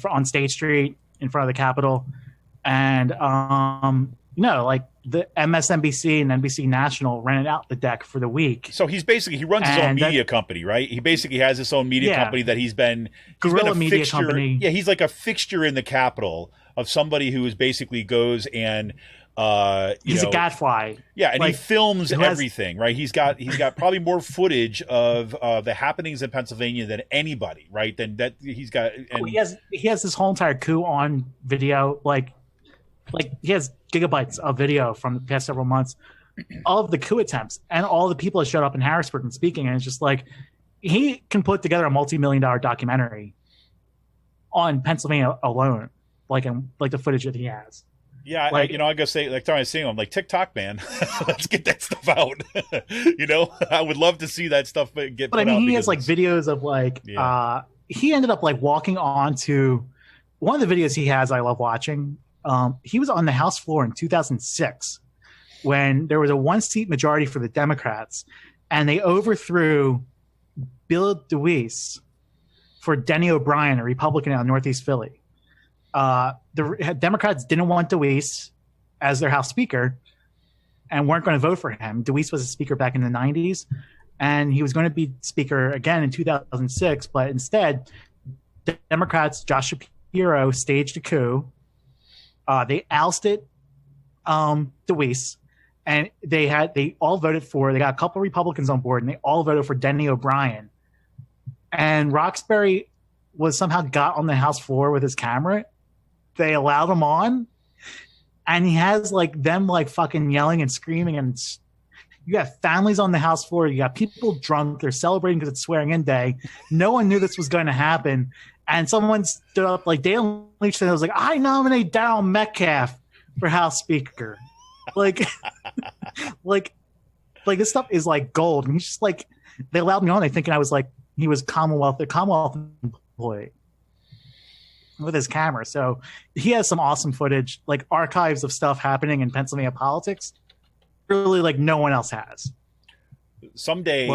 on State Street in front of the Capitol. And, like the MSNBC and NBC National rented out the deck for the week. So he runs his own media company, right? He basically has his own media company that he's been a media fixture, company. Yeah, he's like a fixture in the Capitol of somebody who basically goes and he's a gadfly. Yeah, and he films everything, right? He's got probably more footage of the happenings in Pennsylvania than anybody, right? Than that he's got. And he has this whole entire coup on video, like he has gigabytes of video from the past several months, all of the coup attempts and all the people that showed up in Harrisburg and speaking, and it's just like he can put together a multi-million-dollar documentary on Pennsylvania alone, like the footage that he has. Yeah, I gotta say, like I was saying, I'm like, TikTok, man, let's get that stuff out. I would love to see that stuff get. But I mean, he has like videos of like, he ended up like walking onto one of the videos he has. I love watching. He was on the House floor in 2006 when there was a 1-seat majority for the Democrats, and they overthrew Bill DeWeese for Denny O'Brien, a Republican out of Northeast Philly. The Democrats didn't want DeWeese as their House Speaker and weren't going to vote for him. DeWeese was a speaker back in the 90s, and he was going to be speaker again in 2006, but instead, the Democrats, Josh Shapiro, staged a coup. They ousted DeWeese, and they all voted for. They got a couple of Republicans on board, and they all voted for Denny O'Brien. And Roxbury was somehow got on the House floor with his camera. They allowed him on, and he has like them like fucking yelling and screaming, and you got families on the House floor. You got people drunk. They're celebrating because it's swearing-in day. No one knew this was going to happen. And someone stood up, like Dale Leach said, was like, "I nominate Darryl Metcalf for House Speaker." like this stuff is like gold. And he's just like, they allowed me on. They thinking I was like, he was the Commonwealth employee. with his camera. So he has some awesome footage, like archives of stuff happening in Pennsylvania politics. Really, like no one else has. Someday,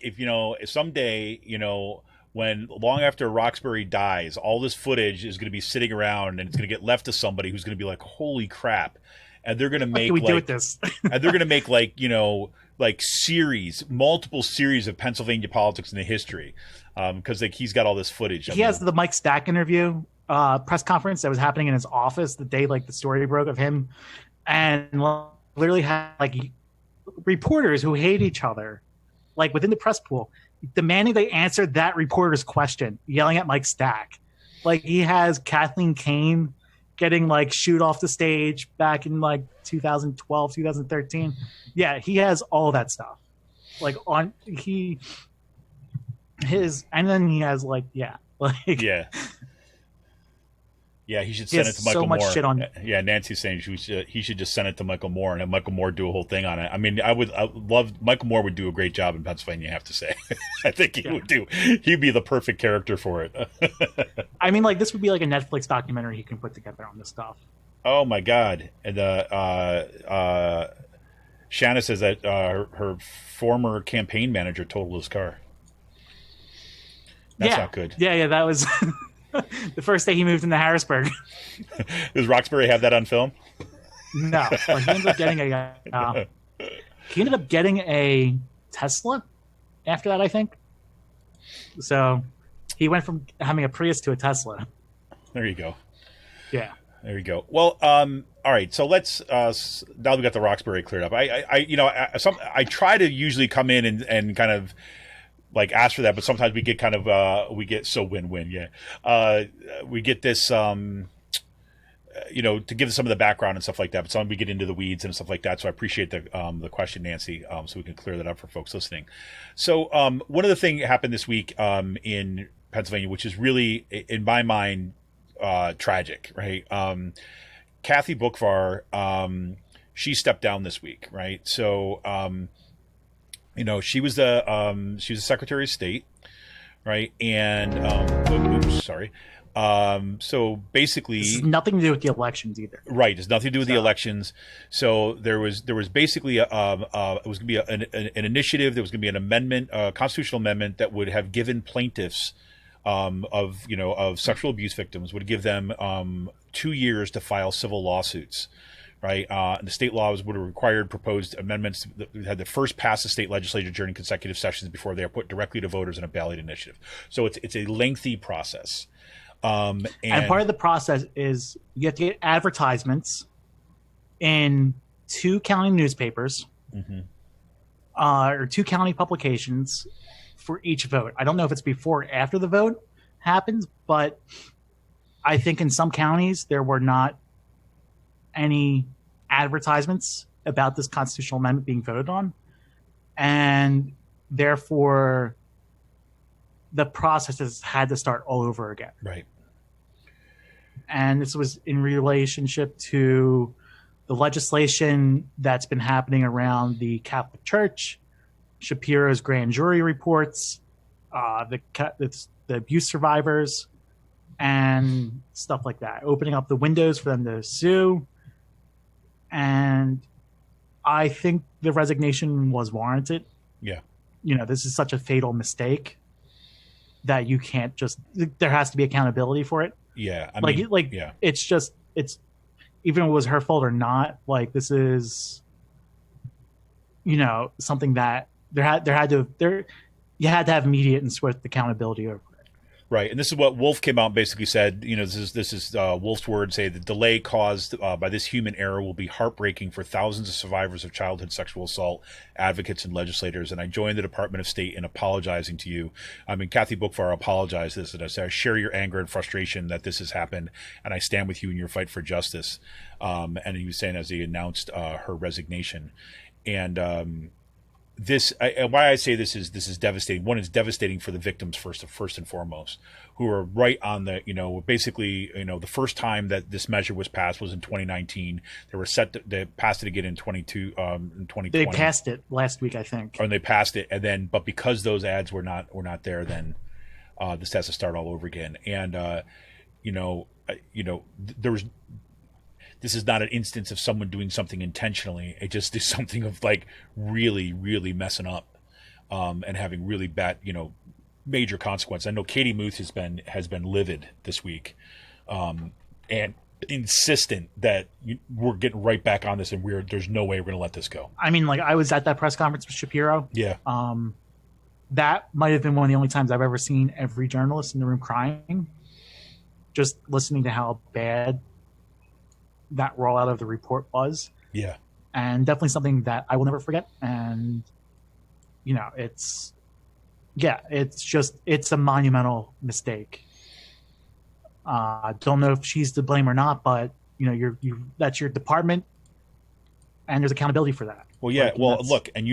if someday, when long after Roxbury dies, all this footage is going to be sitting around and it's going to get left to somebody who's going to be like, holy crap. And they're going to make and they're going to make multiple series of Pennsylvania politics in the history. Because he's got all this footage. He has the Mike Stack interview press conference that was happening in his office the day the story broke of him, and literally had reporters who hate each other within the press pool demanding they answer that reporter's question, yelling at Mike Stack. He has Kathleen Kane getting shooed off the stage back in 2012, 2013. Yeah, he has all that stuff. And then he has Yeah, he should send it to Michael so much Moore. Shit on. Yeah, Nancy's saying he should just send it to Michael Moore and have Michael Moore do a whole thing on it. I mean, I love Michael Moore would do a great job in Pennsylvania, I have to say. I think he would do. He'd be the perfect character for it. I mean, this would be a Netflix documentary he can put together on this stuff. Oh my God! And Shanna says that her former campaign manager totaled his car. That's not good. Yeah, that was the first day he moved into Harrisburg. Does Roxbury have that on film? No, he ended up getting a Tesla after that, I think. So he went from having a Prius to a Tesla. There you go. Yeah. There you go. Well, all right. So let's now we got the Roxbury cleared up. I try to usually come in and kind of ask for that, but sometimes we get we get so win-win. Yeah. We get this, to give some of the background and stuff like that, but sometimes we get into the weeds and stuff like that. So I appreciate the question, Nancy, so we can clear that up for folks listening. So one of the things that happened this week in Pennsylvania, which is really, in my mind, tragic, right? Kathy Boockvar, she stepped down this week, right? So, she was the Secretary of State, right? And sorry. So basically, this has nothing to do with the elections either. Right, it's nothing to do with the elections. So there was basically it was going to be an initiative. There was going to be an amendment, a constitutional amendment that would have given plaintiffs of sexual abuse victims, would give them 2 years to file civil lawsuits. Right, the state laws would have required proposed amendments that had to first pass the state legislature during consecutive sessions before they are put directly to voters in a ballot initiative. So it's a lengthy process. And part of the process is you have to get advertisements in 2 county newspapers, or 2 county publications for each vote. I don't know if it's before or after the vote happens, but I think in some counties there were not any advertisements about this constitutional amendment being voted on, and therefore the process has had to start all over again. Right. And this was in relationship to the legislation that's been happening around the Catholic Church, Shapiro's grand jury reports, the abuse survivors, and stuff like that, opening up the windows for them to sue. And I think the resignation was warranted. Yeah. This is such a fatal mistake that you can't there has to be accountability for it. Yeah. Yeah. It's even if it was her fault or not, this is, something that you had to have immediate and swift accountability over it. Right, and this is what Wolf came out and basically said. This is Wolf's words. Say the delay caused by this human error will be heartbreaking for thousands of survivors of childhood sexual assault, advocates, and legislators. And I joined the Department of State in apologizing to you. Kathy Boockvar apologized this, and I said I share your anger and frustration that this has happened, and I stand with you in your fight for justice. And he was saying as he announced her resignation, and why I say this is devastating. One, is devastating for the victims first and foremost, who are right on the basically the first time that this measure was passed was in 2019. They were they passed it again in 2020. They passed it last week, I think. And they passed it, and then but because those ads were not there, then this has to start all over again. And there was. This is not an instance of someone doing something intentionally. It just is something of like really, really messing up, and having really bad, major consequences. I know Katie Muth has been livid this week, and insistent that we're getting right back on this, and there's no way we're going to let this go. I mean, like, I was at that press conference with Shapiro. Yeah. That might have been one of the only times I've ever seen every journalist in the room crying, just listening to how bad that rollout of the report was. Yeah. And definitely something that I will never forget. And, it's a monumental mistake. Don't know if she's to blame or not, but that's your department, and there's accountability for that. Well, yeah. Look, and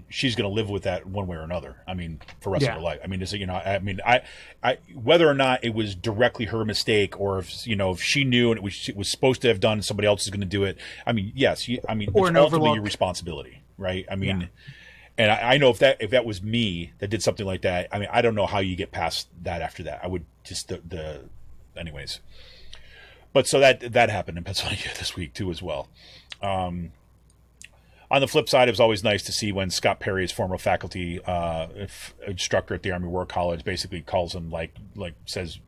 she's going to live with that one way or another. I mean, for the rest of her life. I mean, I whether or not it was directly her mistake, or if she knew and it was supposed to have done, and somebody else is going to do it. I mean, yes. Or it's ultimately your responsibility, right? I mean. Yeah. And I know if that was me that did something like that, I mean, I don't know how you get past that after that. I would just anyways. But so that happened in Pennsylvania this week too as well. On the flip side, it was always nice to see when Scott Perry's former faculty instructor at the Army War College basically calls him says,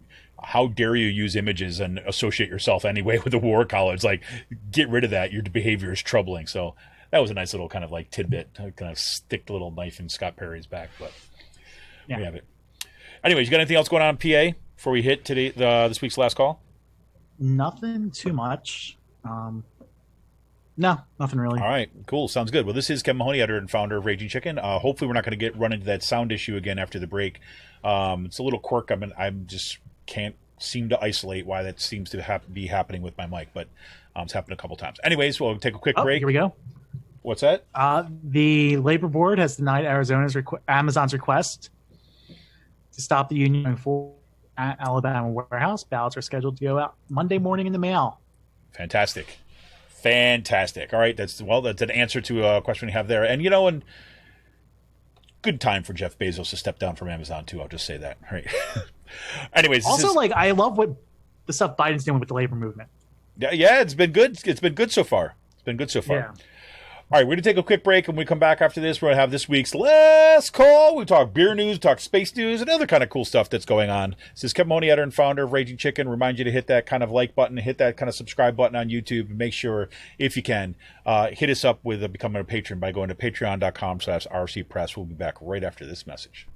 "How dare you use images and associate yourself anyway with the War College? Like, get rid of that. Your behavior is troubling." So. That was a nice little kind of like tidbit to kind of stick the little knife in Scott Perry's back, but we have it. Anyways, you got anything else going on in PA before we hit this week's last call? Nothing too much. No, nothing really. All right, cool. Sounds good. Well, this is Kevin Mahoney, editor and founder of Raging Chicken. Hopefully we're not going to run into that sound issue again after the break. It's a little quirk. I just can't seem to isolate why that seems to be happening with my mic, but it's happened a couple times. Anyways, we'll take a quick break. Here we go. What's that? The labor board has denied Amazon's request to stop the union for Alabama warehouse. Ballots are scheduled to go out Monday morning in the mail. Fantastic. All right, that's an answer to a question we have there, and good time for Jeff Bezos to step down from Amazon too. I'll just say that. Right. Anyways, I love what the stuff Biden's doing with the labor movement. Yeah, it's been good. It's been good so far. Yeah. All right, we're going to take a quick break, and when we come back after this, we're going to have this week's last call. We talk beer news, talk space news, and other kind of cool stuff that's going on. This is Kevin Mahoney, editor and founder of Raging Chicken. Remind you to hit that kind of like button, hit that kind of subscribe button on YouTube, and make sure, if you can, hit us up with becoming a patron by going to patreon.com/rcpress. We'll be back right after this message.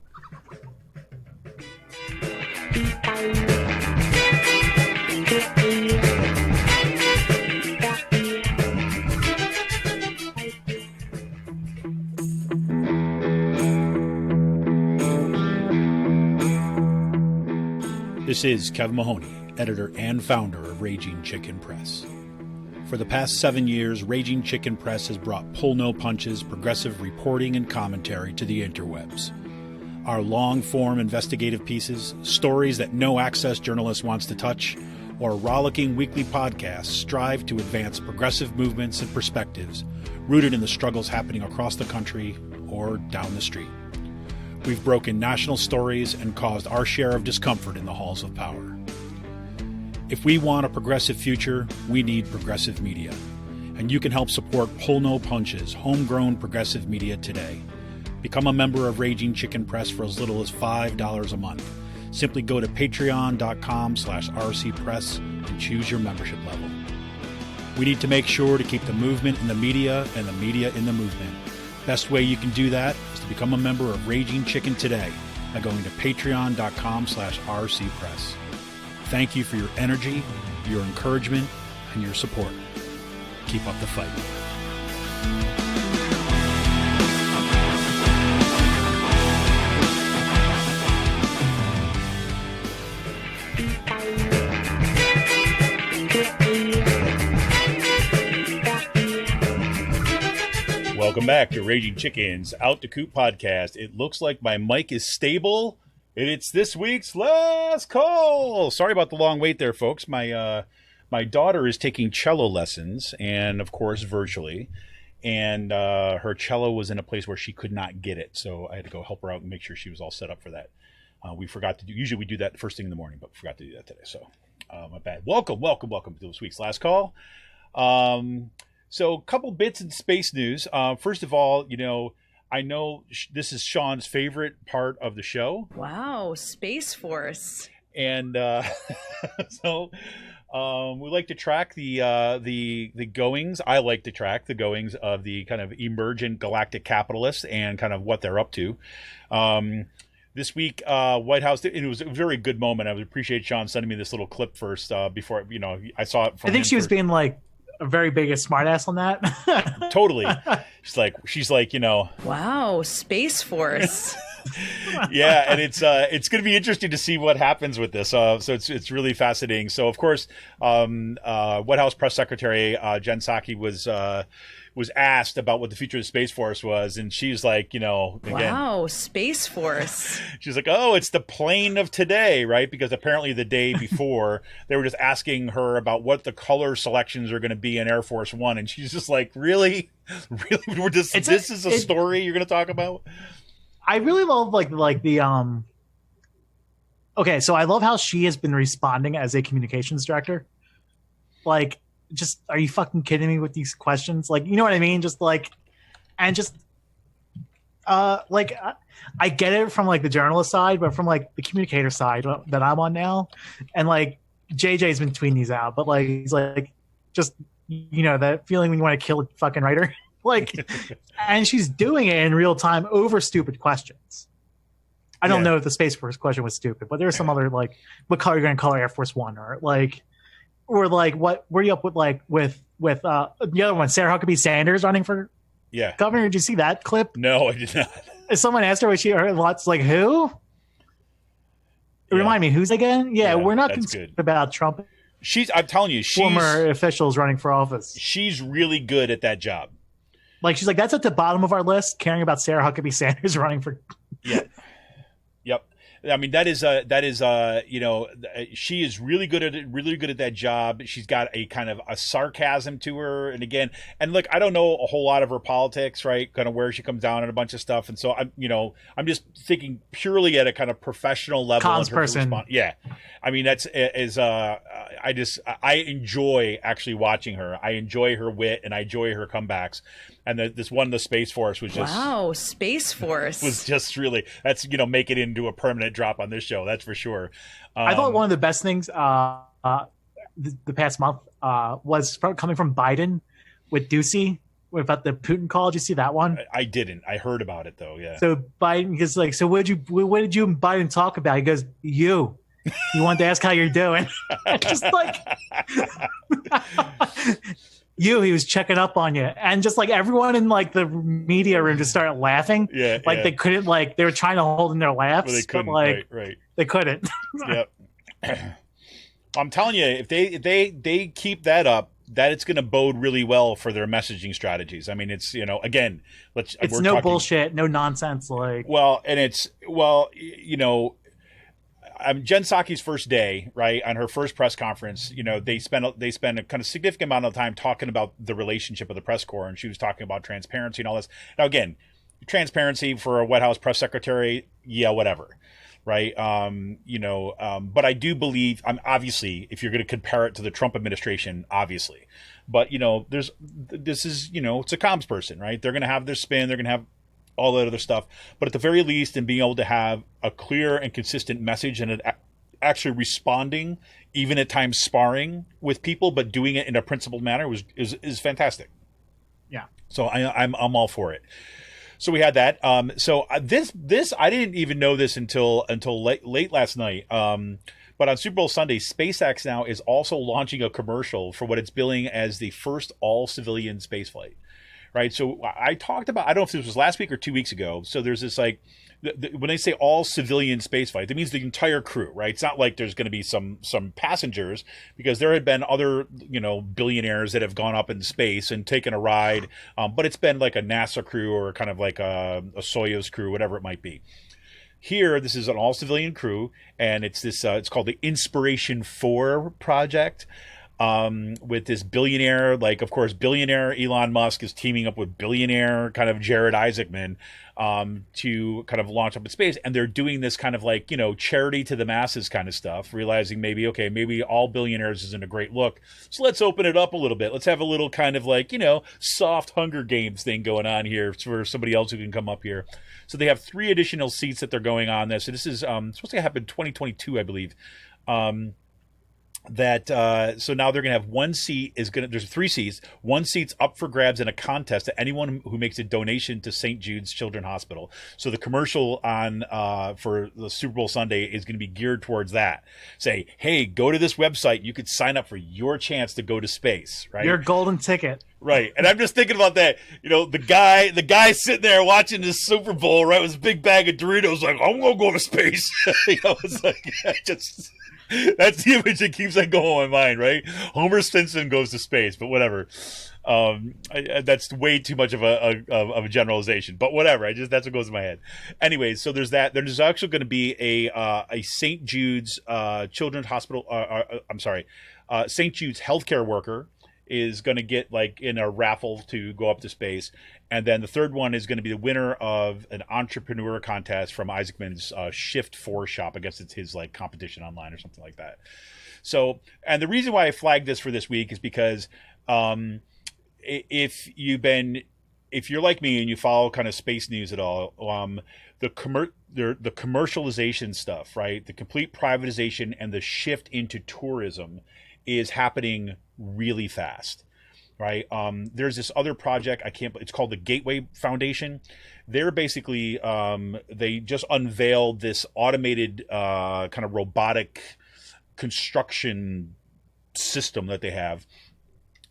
This is Kevin Mahoney, editor and founder of Raging Chicken Press. For the past 7 years, Raging Chicken Press has brought pull-no-punches, progressive reporting and commentary to the interwebs. Our long-form investigative pieces, stories that no-access journalist wants to touch, or rollicking weekly podcasts strive to advance progressive movements and perspectives rooted in the struggles happening across the country or down the street. We've broken national stories and caused our share of discomfort in the halls of power. If we want a progressive future, we need progressive media. And you can help support Pull No Punches, homegrown progressive media today. Become a member of Raging Chicken Press for as little as $5 a month. Simply go to patreon.com/rcpress and choose your membership level. We need to make sure to keep the movement in the media and the media in the movement. Best way you can do that is to become a member of Raging Chicken today by going to patreon.com/rcpress. Thank you for your energy, your encouragement, and your support. Keep up the fight. Welcome back to Raging Chicken's Out to Coop podcast. It looks like my mic is stable, and it's this week's last call. Sorry about the long wait there, folks. My daughter is taking cello lessons, and of course virtually, and her cello was in a place where she could not get it, so I had to go help her out and make sure she was all set up for that. We forgot to do. Usually we do that first thing in the morning, but forgot to do that today. So my bad. Welcome to this week's last call. So a couple bits in space news. First of all, I know this is Sean's favorite part of the show. Wow, Space Force. And so we like to track the goings. I like to track the goings of the kind of emergent galactic capitalists and kind of what they're up to. This week, White House, it was a very good moment. I would appreciate Sean sending me this little clip first before, I saw it from I think she was being like a very big smartass on that. Totally. She's like, Wow, Space Force. Yeah, and it's going to be interesting to see what happens with this. So it's really fascinating. So of course, White House Press Secretary Jen Psaki was asked about what the future of the Space Force was, and she's like, again, wow, Space Force. She's like, oh, it's the plane of today, right? Because apparently the day before they were just asking her about what the color selections are going to be in Air Force One, and she's just like, really, this is a story you're going to talk about? I really love like the okay, so I love how she has been responding as a communications director. Like, just, are you fucking kidding me with these questions? Like, you know what I mean? Just like, and just like, I get it from like the journalist side, but from like the communicator side that I'm on now, and like JJ's been tweeting these out, but like he's like, just, that feeling when you want to kill a fucking writer. Like, and she's doing it in real time over stupid questions. I don't know if the Space Force question was stupid, but there's some other, like, what color are you going to color Air Force One, or like what were you up with, like with the other one, Sarah Huckabee Sanders running for governor? Did you see that clip? No, I did not. Someone asked her what she heard lots, like, who? Remind me, who's again? Yeah, we're not concerned about Trump. I'm telling you, former officials running for office. She's really good at that job. Like, she's like, that's at the bottom of our list, caring about Sarah Huckabee Sanders running for. Yeah. Yep. I mean, that is she is really good at that job. She's got a kind of a sarcasm to her. And again, and look, I don't know a whole lot of her politics, right? Kind of where she comes down and a bunch of stuff. And so I'm just thinking purely at a kind of professional level. Comms person. Yeah. I mean, I enjoy actually watching her. I enjoy her wit and I enjoy her comebacks. And this one, the Space Force, was just... Wow, Space Force. Was just really... That's, make it into a permanent drop on this show. That's for sure. I thought one of the best things the past month was coming from Biden with Ducey about the Putin call. Did you see that one? I didn't. I heard about it, though, yeah. So Biden is like, so what did you and Biden talk about? He goes, you wanted to ask how you're doing. Just like... he was checking up on you, and just like everyone in like the media room just started laughing. They couldn't, like, they were trying to hold in their laughs, well, they couldn't, but like right. They couldn't. Yep. I'm telling you, if they keep that up, that it's going to bode really well for their messaging strategies. I mean, it's again, it's no bullshit, no nonsense. Like, Jen Psaki's first day, right, on her first press conference, they spent a kind of significant amount of time talking about the relationship of the press corps, and she was talking about transparency and all this. Now, again, transparency for a White House press secretary, whatever, right? But I do believe, obviously, if you're going to compare it to the Trump administration, obviously, but it's a comms person, right? They're going to have their spin, they're going to have all that other stuff, but at the very least, in being able to have a clear and consistent message and actually responding, even at times sparring with people, but doing it in a principled manner is fantastic. Yeah. So I'm all for it. So we had that. This I didn't even know this until late last night. But on Super Bowl Sunday, SpaceX now is also launching a commercial for what it's billing as the first all-civilian spaceflight. Right. So I talked about, I don't know if this was last week or 2 weeks ago. So there's this, like, when they say all civilian spaceflight, that means the entire crew, right? It's not like there's going to be some passengers, because there had been other, billionaires that have gone up in space and taken a ride. But it's been like a NASA crew or kind of like a Soyuz crew, whatever it might be. Here, this is an all civilian crew, and it's this, it's called the Inspiration 4 project. with this billionaire, like, of course, billionaire Elon Musk is teaming up with billionaire kind of Jared Isaacman to kind of launch up in space. And they're doing this kind of like, charity to the masses kind of stuff, realizing maybe all billionaires isn't a great look. So let's open it up a little bit. Let's have a little kind of like, soft Hunger Games thing going on here for somebody else who can come up here. So they have 3 additional seats that they're going on this. So this is supposed to happen 2022, I believe. So now they're going to have there's 3 seats. 1 seat's up for grabs in a contest to anyone who makes a donation to St. Jude's Children's Hospital. So the commercial for the Super Bowl Sunday is going to be geared towards that. Say, hey, go to this website. You could sign up for your chance to go to space, right? Your golden ticket. Right. And I'm just thinking about that. The guy sitting there watching this Super Bowl, right, with his big bag of Doritos, like, I'm going to go to space. It's like, that's the image that keeps on going in my mind, right? Homer Simpson goes to space, but whatever. That's way too much of a generalization, but whatever. That's what goes in my head. Anyway, so there's that. There's actually going to be a St. Jude's Children's Hospital. St. Jude's healthcare worker is going to get like in a raffle to go up to space. And then the third one is going to be the winner of an entrepreneur contest from Isaacman's Shift 4 shop. I guess it's his like competition online or something like that. So, and the reason why I flagged this for this week is because if you're like me and you follow kind of space news at all, the commercialization stuff, right? The complete privatization and the shift into tourism is happening really fast, right? There's this other project, it's called the Gateway Foundation. They're basically, they just unveiled this automated kind of robotic construction system that they have.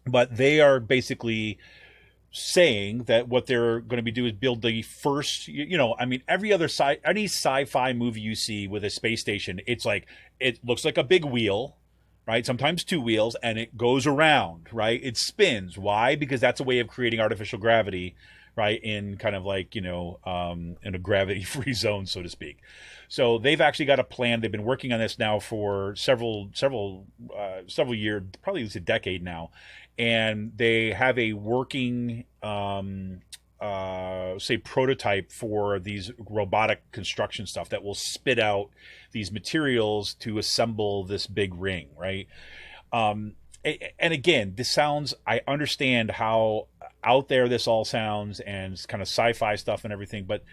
But they are basically saying that what they're going to be doing is build the first, any sci-fi movie you see with a space station, it's like, it looks like a big wheel, right? Sometimes 2 wheels, and it goes around, right? It spins. Why? Because that's a way of creating artificial gravity, right? In kind of like, in a gravity-free zone, so to speak. So they've actually got a plan. They've been working on this now for several years, probably it's a decade now. And they have a working, prototype for these robotic construction stuff that will spit out these materials to assemble this big ring, right? And again, I understand how out there this all sounds and it's kind of sci-fi stuff and everything, but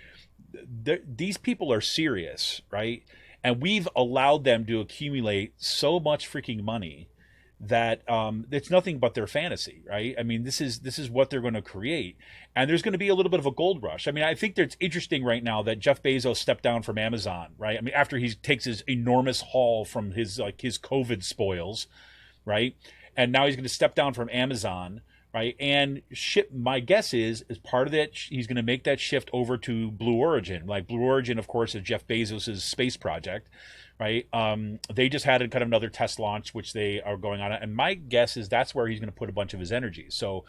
these people are serious, right? And we've allowed them to accumulate so much freaking money that it's nothing but their fantasy, right? I mean, this is what they're going to create, and there's going to be a little bit of a gold rush. I mean, I think that it's interesting right now that Jeff Bezos stepped down from Amazon, right? I mean, after he takes his enormous haul from his COVID spoils, right? And now he's going to step down from Amazon, right? And my guess is part of that, he's going to make that shift over to Blue Origin. Like Blue Origin, of course, is Jeff Bezos' space project, right? They just had kind of another test launch, which they are going on. And my guess is that's where he's going to put a bunch of his energy. So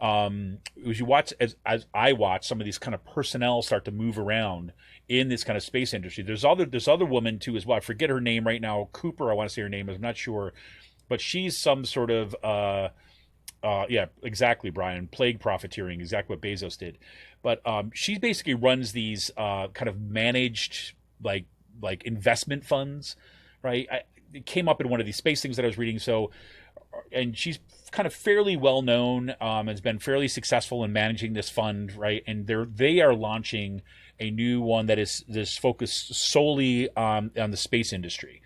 as you watch, as I watch some of these kind of personnel start to move around in this kind of space industry, there's other woman too as well. I forget her name right now. Cooper, I want to say her name. I'm not sure, but she's some sort of, yeah, exactly, Brian. Plague profiteering, exactly what Bezos did. But she basically runs these kind of managed like investment funds, right? It came up in one of these space things that I was reading. So, and she's kind of fairly well known, has been fairly successful in managing this fund, right? And they are launching a new one that is focused solely on the space industry,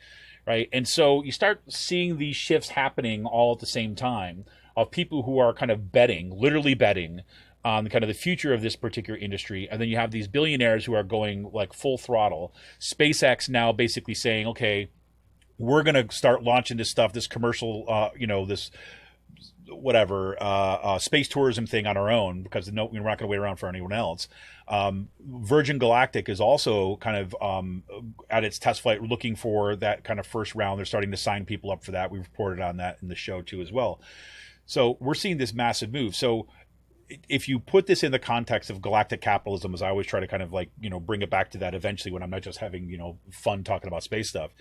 right? And so you start seeing these shifts happening all at the same time of people who are kind of literally betting on kind of the future of this particular industry. And then you have these billionaires who are going like full throttle. SpaceX now basically saying, okay, we're going to start launching this stuff, this commercial, this whatever, space tourism thing on our own, because we're not going to wait around for anyone else. Virgin Galactic is also kind of at its test flight looking for that kind of first round. They're starting to sign people up for that. We've reported on that in the show too as well. So we're seeing this massive move. So if you put this in the context of galactic capitalism, as I always try to kind of like, bring it back to that eventually when I'm not just having, fun talking about space stuff.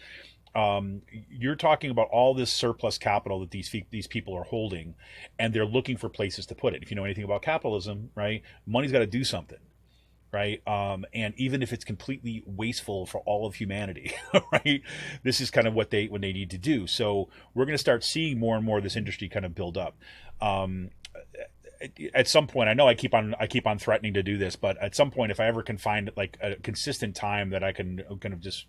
you're talking about all this surplus capital that these people are holding, and they're looking for places to put it. If you know anything about capitalism, right, money's got to do something, right? And even if it's completely wasteful for all of humanity, right, this is kind of what they need to do. So we're going to start seeing more and more of this industry kind of build up. At some point, I know I keep on threatening to do this, but at some point, if I ever can find like a consistent time that I can kind of just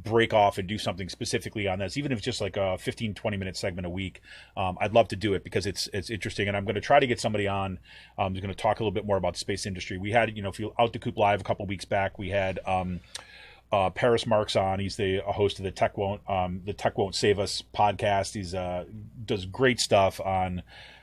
break off and do something specifically on this, even if it's just like a 15-20 minute segment a week, I'd love to do it because it's interesting, and I'm going to try to get somebody on who's going to talk a little bit more about the space industry. We had, if you out to Coop Live a couple weeks back, we had Paris Marks on. He's a host of the Tech Won't Save Us podcast. He's does great stuff on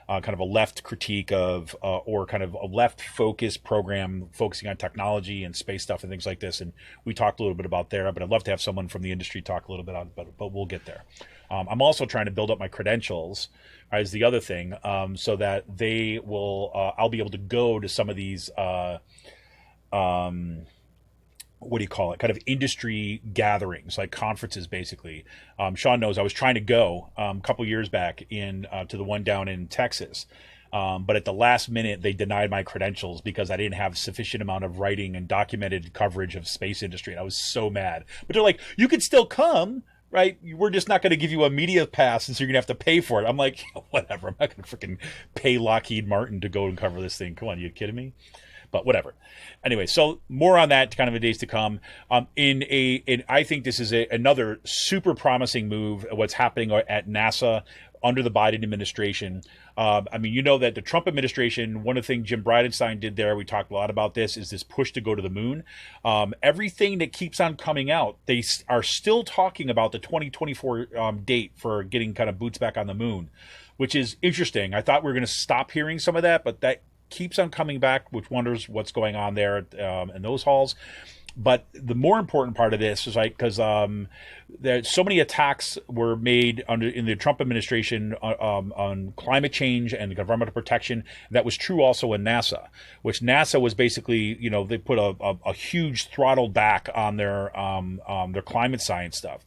kind of a left critique of or kind of a left focused program focusing on technology and space stuff and things like this. And we talked a little bit about there, but I'd love to have someone from the industry talk a little bit on it, but we'll get there. I'm also trying to build up my credentials, is the other thing, so that they will, I'll be able to go to some of these, what do you call it? Kind of industry gatherings, like conferences, basically. Sean knows I was trying to go a couple years back to the one down in Texas. But at the last minute, they denied my credentials because I didn't have sufficient amount of writing and documented coverage of space industry. And I was so mad. But they're like, you could still come, right? We're just not going to give you a media pass, and so you're going to have to pay for it. I'm like, whatever. I'm not going to freaking pay Lockheed Martin to go and cover this thing. Come on, you kidding me? But whatever. Anyway, so more on that kind of in days to come. I think this is another super promising move, what's happening at NASA under the Biden administration. I mean, you know that the Trump administration, one of the things Jim Bridenstine did there, we talked a lot about this, is this push to go to the moon. Everything that keeps on coming out, they are still talking about the 2024 date for getting kind of boots back on the moon, which is interesting. I thought we were going to stop hearing some of that, but that keeps on coming back, which wonders what's going on there in those halls. But the more important part of this is like, because there's so many attacks were made in the Trump administration on climate change and environmental protection. That was true also in NASA, which NASA was basically, they put a huge throttle back on their climate science stuff.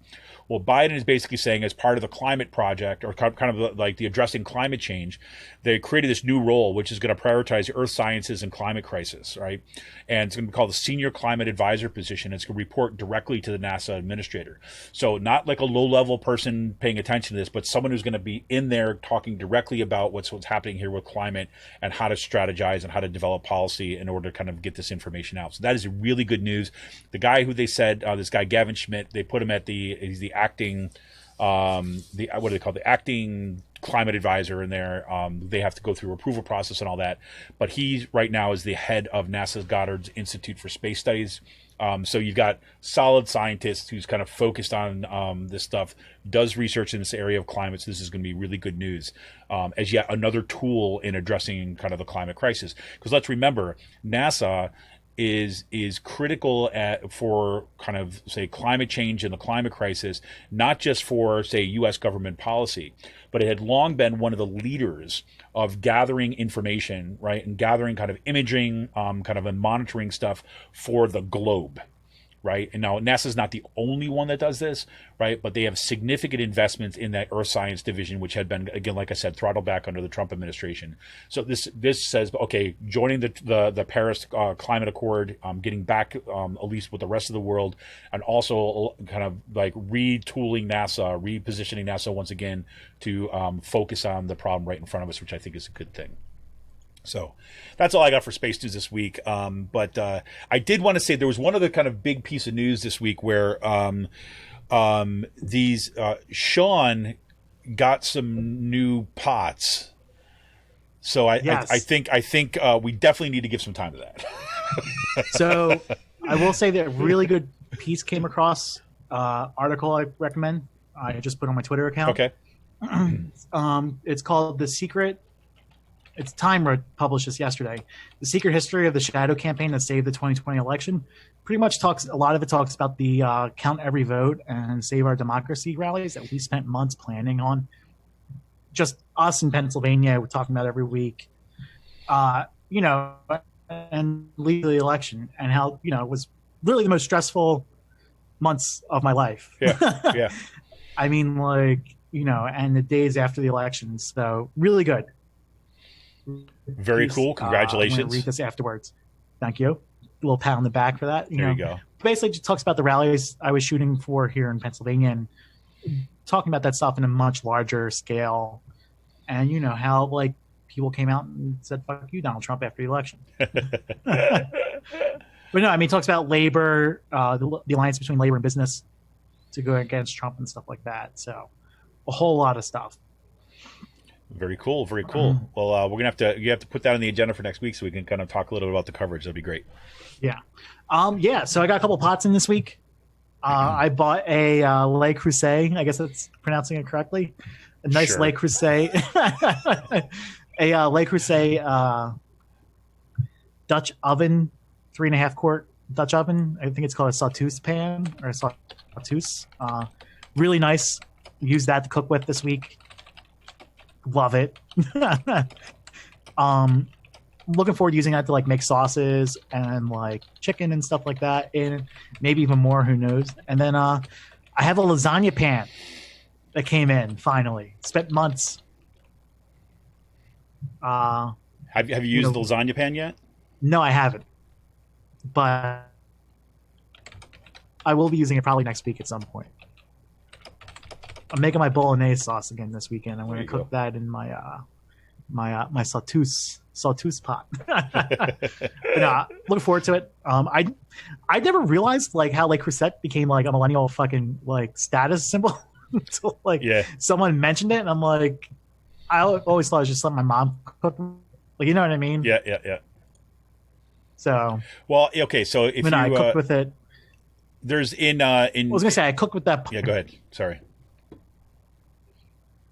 Well, Biden is basically saying, as part of the climate project, or kind of like the addressing climate change, they created this new role, which is going to prioritize earth sciences and climate crisis, right? And it's going to be called the Senior Climate Advisor position. It's going to report directly to the NASA administrator. So not like a low-level person paying attention to this, but someone who's going to be in there talking directly about what's happening here with climate and how to strategize and how to develop policy in order to kind of get this information out. So that is really good news. The guy who they said, this guy Gavin Schmidt, they put him at he's the acting, the acting climate advisor in there. They have to go through approval process and all that, but he right now is the head of NASA's Goddard Institute for Space Studies. So you've got solid scientists who's kind of focused on this stuff, does research in this area of climate. So this is going to be really good news as yet another tool in addressing kind of the climate crisis. Because let's remember, NASA is critical for kind of, say, climate change and the climate crisis, not just for, say, U.S. government policy, but it had long been one of the leaders of gathering information, right, and gathering kind of imaging, kind of and monitoring stuff for the globe, right? And now NASA is not the only one that does this, right? But they have significant investments in that Earth Science division, which had been, again, like I said, throttled back under the Trump administration. So this says, okay, joining the Paris Climate Accord, getting back at least with the rest of the world, and also kind of like retooling NASA, repositioning NASA once again to focus on the problem right in front of us, which I think is a good thing. So that's all I got for Space News this week. But I did want to say there was one other kind of big piece of news this week where Sean got some new pots. So I think we definitely need to give some time to that. So I will say that a really good piece came across, article I recommend. I just put on my Twitter account. Okay. It's called The Secret. It's Time published this yesterday. The Secret History of the Shadow Campaign that saved the 2020 election. Pretty much a lot of it talks about the Count Every Vote and Save Our Democracy rallies that we spent months planning on. Just us in Pennsylvania, we're talking about every week. And lead the election, and how, it was really the most stressful months of my life. Yeah. I mean, like, and the days after the election. So really good. Very cool. Congratulations. I'm going to read this afterwards. Thank you. A little pat on the back for that. There you go. Basically, just talks about the rallies I was shooting for here in Pennsylvania and talking about that stuff in a much larger scale. And how like people came out and said, fuck you, Donald Trump, after the election. But no, I mean, it talks about labor, the alliance between labor and business to go against Trump and stuff like that. So a whole lot of stuff. Very cool. Very cool. Well, you have to put that on the agenda for next week so we can kind of talk a little bit about the coverage. That'd be great. Yeah. So I got a couple pots in this week. I bought a Le Creuset. I guess that's pronouncing it correctly. A nice Sure. Le Creuset. A Le Creuset Dutch oven, 3.5 quart Dutch oven. I think it's called a sauteuse pan or a sauteuse. Really nice. Use that to cook with this week. Love it. Looking forward to using that to like make sauces and like chicken and stuff like that, and maybe even more. Who knows? And then I have a lasagna pan that came in finally. Spent months. Have you used the lasagna pan yet? No, I haven't. But I will be using it probably next week at some point. I'm making my bolognese sauce again this weekend. I'm going to cook that in my my sauteuse pot. But, looking forward to it. I never realized like how like Creuset became like a millennial fucking like status symbol until like someone mentioned it, and I'm like, I always thought it was just something my mom cooked. Like, you know what I mean? Yeah. So well, okay. So if I cooked with it. There's in I was gonna say I cooked with that. Yeah, go ahead.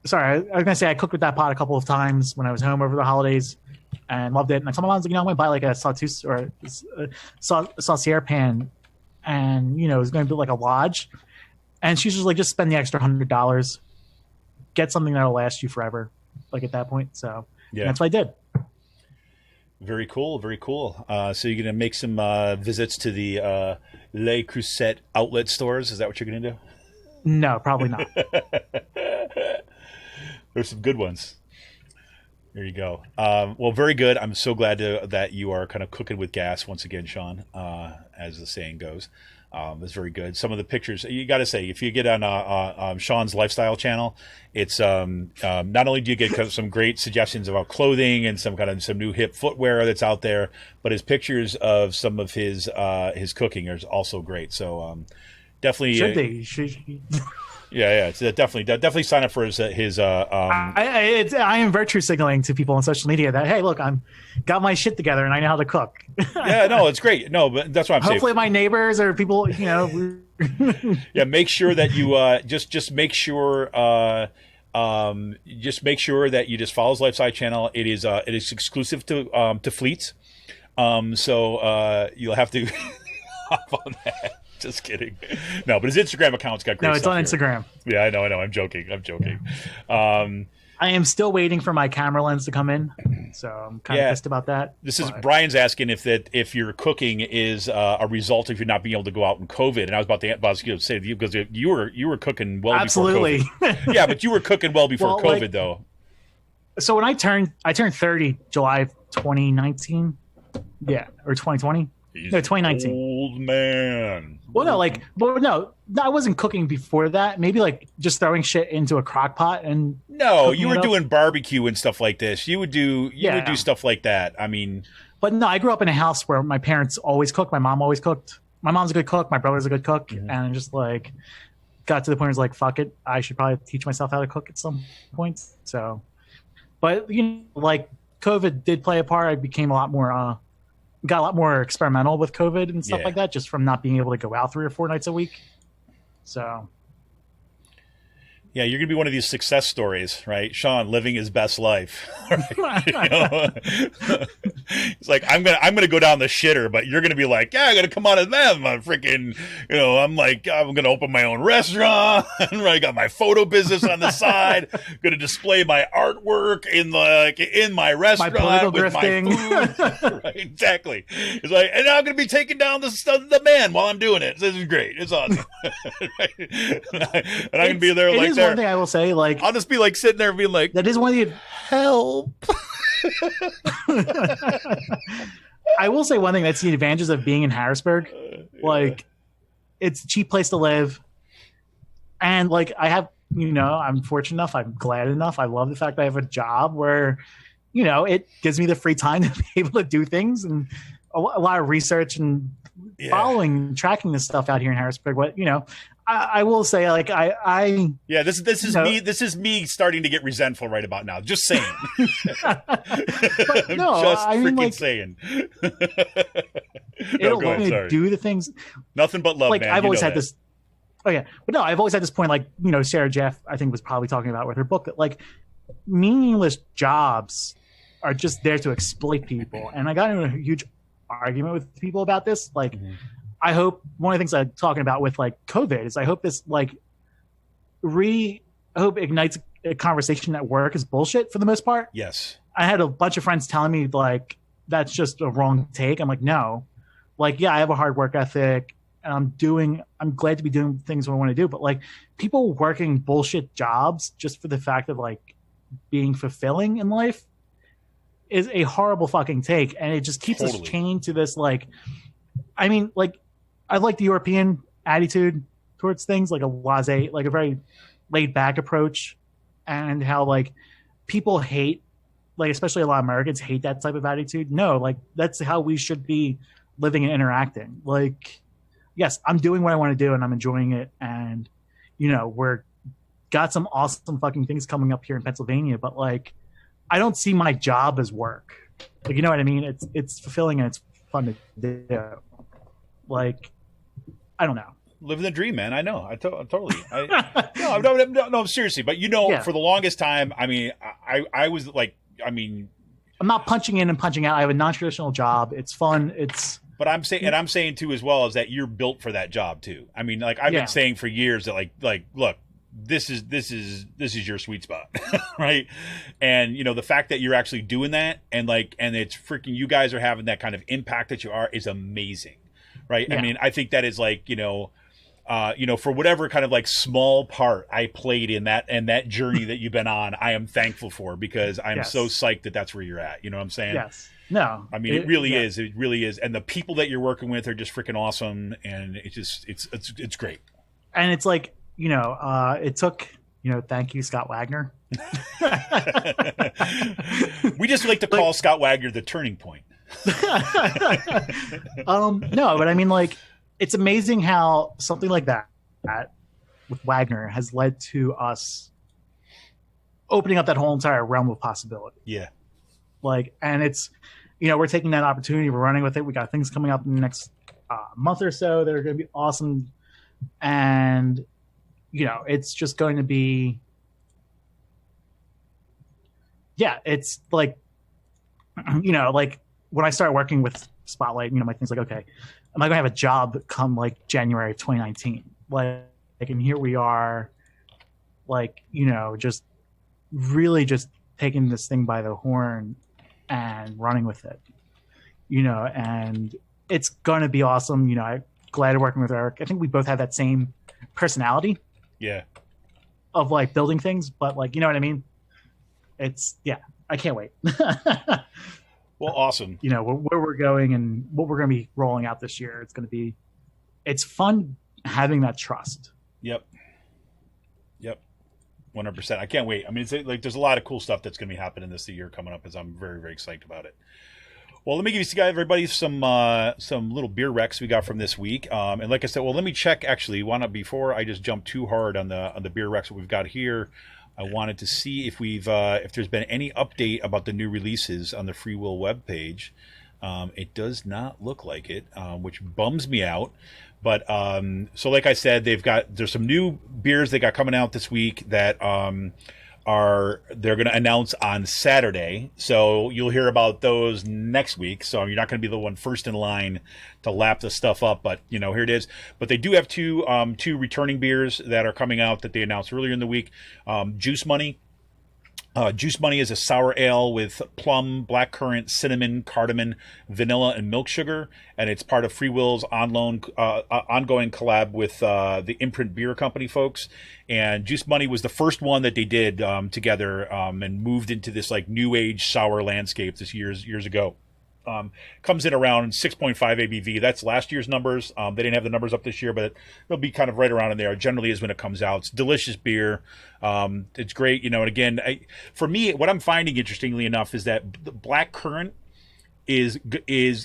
Sorry, I was gonna say I cooked with that pot a couple of times when I was home over the holidays, and loved it. And I told my mom, I'm going to buy like a sauteuse or a saucier pan, and it was going to be like a lodge. And she's just like, just spend the extra $100, get something that'll last you forever. Like at that point, so that's what I did. Very cool, very cool. So you're gonna make some visits to the Le Creuset outlet stores? Is that what you're gonna do? No, probably not. There's some good ones. There you go. Well, very good. I'm so glad that you are kind of cooking with gas once again, Sean, as the saying goes. That's very good. Some of the pictures, you got to say, if you get on Sean's lifestyle channel, it's not only do you get some great suggestions about clothing and some new hip footwear that's out there, but his pictures of some of his cooking are also great. So definitely should they? Yeah. It's definitely sign up for his. I am virtue signaling to people on social media that, hey, look, I'm got my shit together and I know how to cook. Yeah, no, it's great. No, but that's what I'm saying. Hopefully, my neighbors or people, Yeah, make sure that you just make sure that you just follow his lifestyle channel. It is exclusive to fleets, so you'll have to hop on that. Just kidding. No, but his Instagram account's got great stuff. No, it's on Instagram. Yeah, I know. I'm joking. I am still waiting for my camera lens to come in, so I'm kind of pissed about that. Brian's asking if your cooking is a result of you not being able to go out in COVID, and I was about to say to you because you were cooking well before COVID. Yeah, but you were cooking well before COVID though. So when I turned 30 July 2019, or 2020. No, 2019. Old man. Well, no, I wasn't cooking before that. Maybe like just throwing shit into a crock pot and. No, you were doing barbecue and stuff like this. You would do stuff like that. I mean. But no, I grew up in a house where my parents always cooked. My mom always cooked. My mom's a good cook. My brother's a good cook, and just like got to the point where it's like, fuck it, I should probably teach myself how to cook at some point. So, but like COVID did play a part. I became got a lot more experimental with COVID and stuff like that, just from not being able to go out 3 or 4 nights a week. So, Yeah, you're gonna be one of these success stories, right? Sean living his best life. Right? You know? It's like I'm gonna go down the shitter, but you're gonna be like, yeah, I gotta come out of them. I'm freaking, you know, I'm gonna open my own restaurant. I got my photo business on the side. Gonna display my artwork in my restaurant with grifting. my food. Right, exactly. It's like, and I'm gonna be taking down the man while I'm doing it. This is great. It's awesome. Right? And I'm gonna be there like that. One thing I will say, like, I'll just be like sitting there being like, that is one of the help. I will say one thing that's the advantages of being in Harrisburg. Like, it's a cheap place to live. And like, I have, you know, I'm fortunate enough, I'm glad enough. I love the fact that I have a job where, you know, it gives me the free time to be able to do things and a lot of research and tracking this stuff out here in Harrisburg. But, you know, I will say, like, this is me starting to get resentful right about now. Just saying. But no, just I mean, like, saying. It'll let me do the things. Nothing but love, like, man. I've always had this. Oh yeah, but no, I've always had this point. Like, you know, Sarah Jeff, I think, was probably talking about with her book that, like, meaningless jobs are just there to exploit people. And I got into a huge argument with people about this. Like, I hope one of the things I'm talking about with, like, COVID is I hope this, like, I hope ignites a conversation at work is bullshit for the most part. Yes. I had a bunch of friends telling me, like, that's just a wrong take. I'm like, no. Like, yeah, I have a hard work ethic and I'm glad to be doing things I want to do. But, like, people working bullshit jobs just for the fact of, like, being fulfilling in life is a horrible fucking take. And it just keeps us chained to this, like, I mean, like, I like the European attitude towards things, like a laissez, like a very laid back approach, and how, like, people hate, like, especially a lot of Americans hate that type of attitude. No, like, that's how we should be living and interacting. Like, yes, I'm doing what I want to do and I'm enjoying it. And, you know, got some awesome fucking things coming up here in Pennsylvania, but, like, I don't see my job as work. Like, you know what I mean? It's fulfilling and it's fun to do. Like, I don't know. Living the dream, man. I know. Totally. No, seriously. But, you know, for the longest time, I mean, I was like, I mean, I'm not punching in and punching out. I have a non-traditional job. It's fun. But I'm saying too, as well, is that you're built for that job too. I mean, like, I've been saying for years that, like, look, this is your sweet spot, right? And, you know, the fact that you're actually doing that and it's freaking, you guys are having that kind of impact that you are is amazing. Right. Yeah. I mean, I think that is, like, you know, for whatever kind of, like, small part I played in that journey that you've been on, I am thankful for, because I'm so psyched that that's where you're at. You know what I'm saying? Yes. No. I mean, it really is. It really is. And the people that you're working with are just freaking awesome. And it's great. And it's like, you know, it took, you know, thank you, Scott Wagner. We just like to call Scott Wagner the turning point. No, but I mean, like, it's amazing how something like that with Wagner has led to us opening up that whole entire realm of possibility. Yeah. Like, and it's, you know, we're taking that opportunity, we're running with it. We got things coming up in the next month or so that are going to be awesome. And, you know, it's just going to be, it's like, you know, like, when I started working with Spotlight, you know, my thing's like, okay, am I going to have a job come, like, January of 2019? Like, and here we are, like, you know, just really just taking this thing by the horn and running with it, you know, and it's going to be awesome. You know, I'm glad working with Eric. I think we both have that same personality. Yeah. Of, like, building things, but, like, you know what I mean? It's, I can't wait. Well, awesome. You know, where we're going and what we're going to be rolling out this year. It's fun having that trust. Yep. 100%. I can't wait. I mean, it's like, there's a lot of cool stuff that's going to be happening this year coming up, as I'm very, very excited about it. Well, let me give you everybody some little beer recs we got from this week. And like I said, well, let me check actually. Before I just jump too hard on the beer recs that we've got here, I wanted to see if if there's been any update about the new releases on the Free Will webpage. It does not look like it, which bums me out. But so like I said, there's some new beers they got coming out this week that they're going to announce on Saturday. So you'll hear about those next week. So you're not going to be the one first in line to lap the stuff up, but here it is. But they do have two returning beers that are coming out that they announced earlier in the week. Juice Money. Juice Money is a sour ale with plum, blackcurrant, cinnamon, cardamom, vanilla, and milk sugar, and it's part of Free Will's ongoing collab with the Imprint Beer Company folks. And Juice Money was the first one that they did together and moved into this like new age sour landscape this years ago. Comes in around 6.5 ABV. That's last year's numbers. They didn't have the numbers up this year, but they'll be kind of right around in there. Generally is when it comes out. It's delicious beer. It's great, and again, for me, what I'm finding interestingly enough is that the black currant is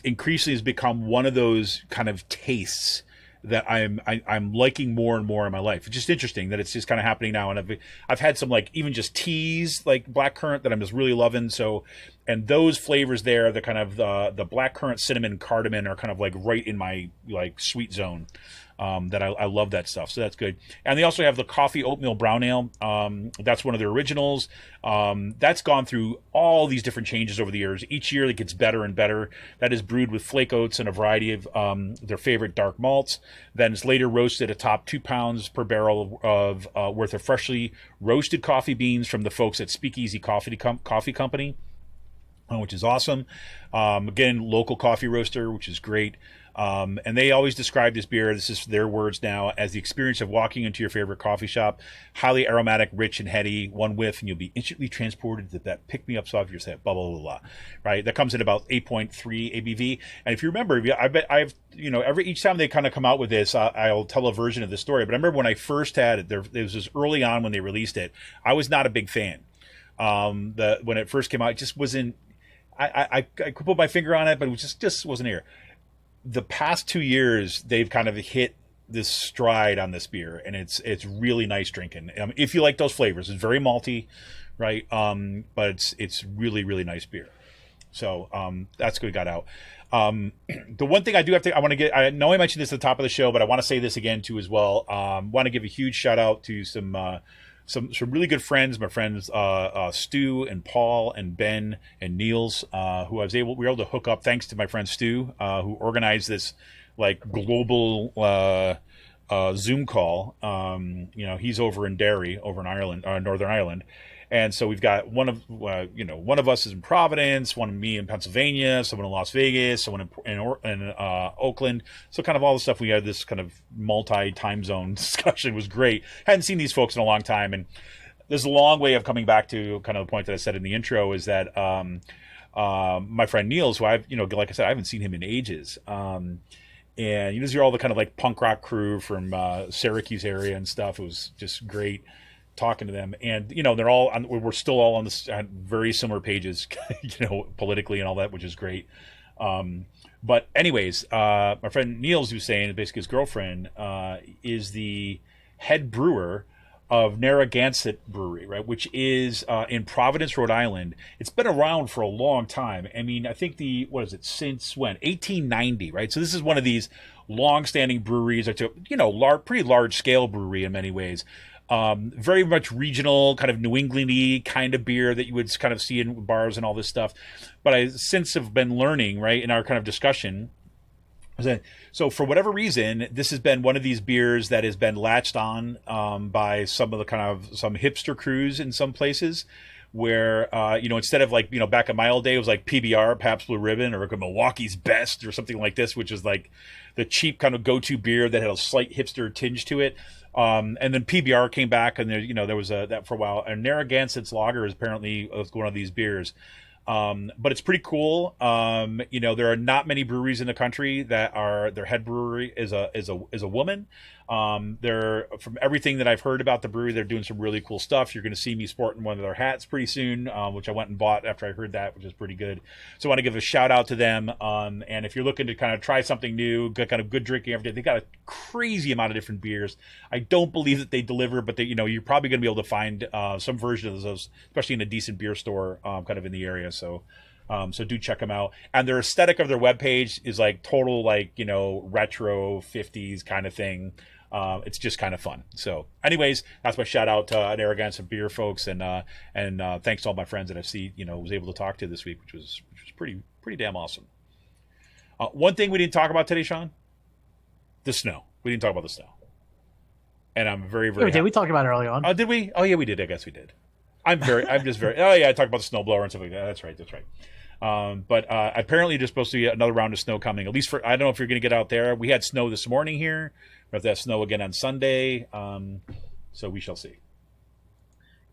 increasingly has become one of those kind of tastes that I'm liking more and more in my life. It's just interesting that it's just kind of happening now, and I've had some like even just teas like blackcurrant that I'm just really loving. So, and those flavors there, the kind of the blackcurrant, cinnamon, cardamom are kind of like right in my like sweet zone. That I love that stuff, so that's good. And they also have the coffee oatmeal brown ale. That's one of their originals. That's gone through all these different changes over the years. Each year it gets better and better. That is brewed with flake oats and a variety of their favorite dark malts. Then it's later roasted atop 2 pounds per barrel of worth of freshly roasted coffee beans from the folks at Speakeasy Coffee Company, which is awesome. Again, local coffee roaster, which is great. And they always describe this beer, this is their words now, as the experience of walking into your favorite coffee shop. Highly aromatic, rich, and heady. One whiff, and you'll be instantly transported to that pick-me-up off your set, blah, blah, blah, blah. Right? That comes in about 8.3 ABV. And if you remember, each time they kind of come out with this, I'll tell a version of the story. But I remember when I first had it, there was this early on when they released it, I was not a big fan. When it first came out, it just wasn't, I could put my finger on it, but it was just wasn't here. The past 2 years, they've kind of hit this stride on this beer, and it's really nice drinking. If you like those flavors, it's very malty, right? But it's really, really nice beer. So that's good. Got out. The one thing I do have to, I know I mentioned this at the top of the show, but I want to say this again too as well. Want to give a huge shout out to some really good friends, my friends Stu and Paul and Ben and Niels, who we were able to hook up thanks to my friend Stu, who organized this like global Zoom call. He's over in Derry, over in Ireland, Northern Ireland. And so we've got one of us is in Providence, one of me in Pennsylvania, someone in Las Vegas, someone in Oakland. So kind of all the stuff, we had this kind of multi-time zone discussion. Was great. Hadn't seen these folks in a long time. And there's a long way of coming back to kind of the point that I said in the intro is that my friend Niels, who like I said, I haven't seen him in ages. And these are all the kind of like punk rock crew from Syracuse area and stuff. It was just great talking to them, and they're all we're still all on this very similar pages, politically and all that, which is great. But anyways, my friend Niels was saying basically his girlfriend is the head brewer of Narragansett Brewery, right, which is in Providence, Rhode Island. It's been around for a long time. I mean, I think since when? 1890, right? So this is one of these long-standing breweries. It's a pretty large-scale brewery in many ways. Very much regional, kind of New England-y kind of beer that you would kind of see in bars and all this stuff. But I since have been learning, right, in our kind of discussion, so for whatever reason, this has been one of these beers that has been latched on by some hipster crews in some places where, instead of like, back in my old day, it was like PBR, Pabst Blue Ribbon, or Milwaukee's Best or something like this, which is like the cheap kind of go-to beer that had a slight hipster tinge to it. And then PBR came back, and there was that for a while. And Narragansett's lager is apparently one of these beers. But it's pretty cool. There are not many breweries in the country that their head brewery is a woman. They're, from everything that I've heard about the brewery, they're doing some really cool stuff. You're going to see me sporting one of their hats pretty soon, which I went and bought after I heard that, which is pretty good. So I want to give a shout out to them. And if you're looking to kind of try something new, kind of good drinking every day, they got a crazy amount of different beers. I don't believe that they deliver, but you're probably going to be able to find some version of those, especially in a decent beer store, kind of in the area. So So do check them out. And their aesthetic of their webpage is like total, like, you know, retro 50s kind of thing. It's just kind of fun. So anyways, that's my shout out to Narragansett Beer folks. And thanks to all my friends that I was able to talk to this week, which was pretty damn awesome. One thing we didn't talk about today, Sean, the snow. We didn't talk about the snow. And I'm very, very we talked about it early on. Oh, did we? Oh yeah, we did. I guess we did. I'm just very, oh yeah, I talked about the snowblower and stuff like that. That's right. But apparently there's supposed to be another round of snow coming, at least I don't know if you're going to get out there. We had snow this morning here. We have to have snow again on Sunday. So we shall see.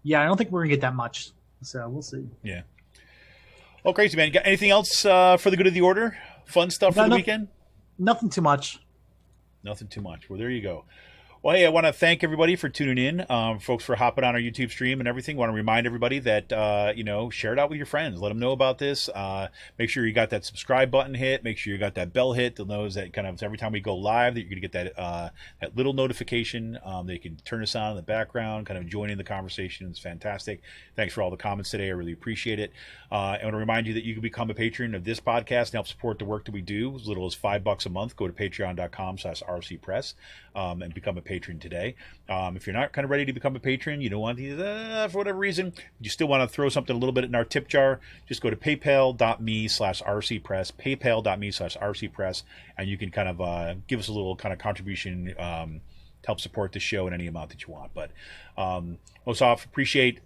Yeah, I don't think we're going to get that much. So we'll see. Yeah. Oh, crazy, man. You got anything else for the good of the order? Fun stuff for the weekend? Nothing too much. Nothing too much. Well, there you go. Well, hey, I want to thank everybody for tuning in, folks for hopping on our YouTube stream and everything. I want to remind everybody that, share it out with your friends. Let them know about this. Make sure you got that subscribe button hit. Make sure you got that bell hit to know that kind of every time we go live that you're going to get that little notification. They can turn us on in the background, kind of join in the conversation. It's fantastic. Thanks for all the comments today. I really appreciate it. I want to remind you that you can become a patron of this podcast and help support the work that we do. As little as $5 a month. Go to patreon.com/rcpress and become a patron today. If you're not kind of ready to become a patron, you don't want to, for whatever reason, you still want to throw something a little bit in our tip jar, just go to paypal.me/rcpress, paypal.me/rcpress, and you can kind of give us a little kind of contribution to help support the show in any amount that you want. But most off,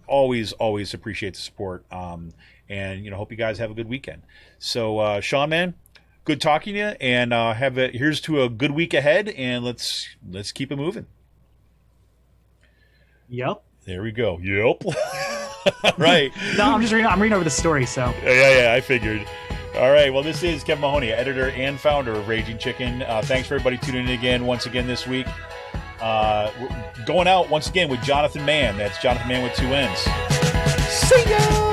always appreciate the support, and hope you guys have a good weekend. So Sean, man, good talking to you, and here's to a good week ahead, and let's keep it moving. Yep. There we go. Yep. Right. No, I'm reading over the story, so. Yeah, I figured. All right. Well, this is Kevin Mahoney, editor and founder of Raging Chicken. Thanks for everybody tuning in once again this week. We're going out once again with Jonathan Mann. That's Jonathan Mann with 2 N's. See ya!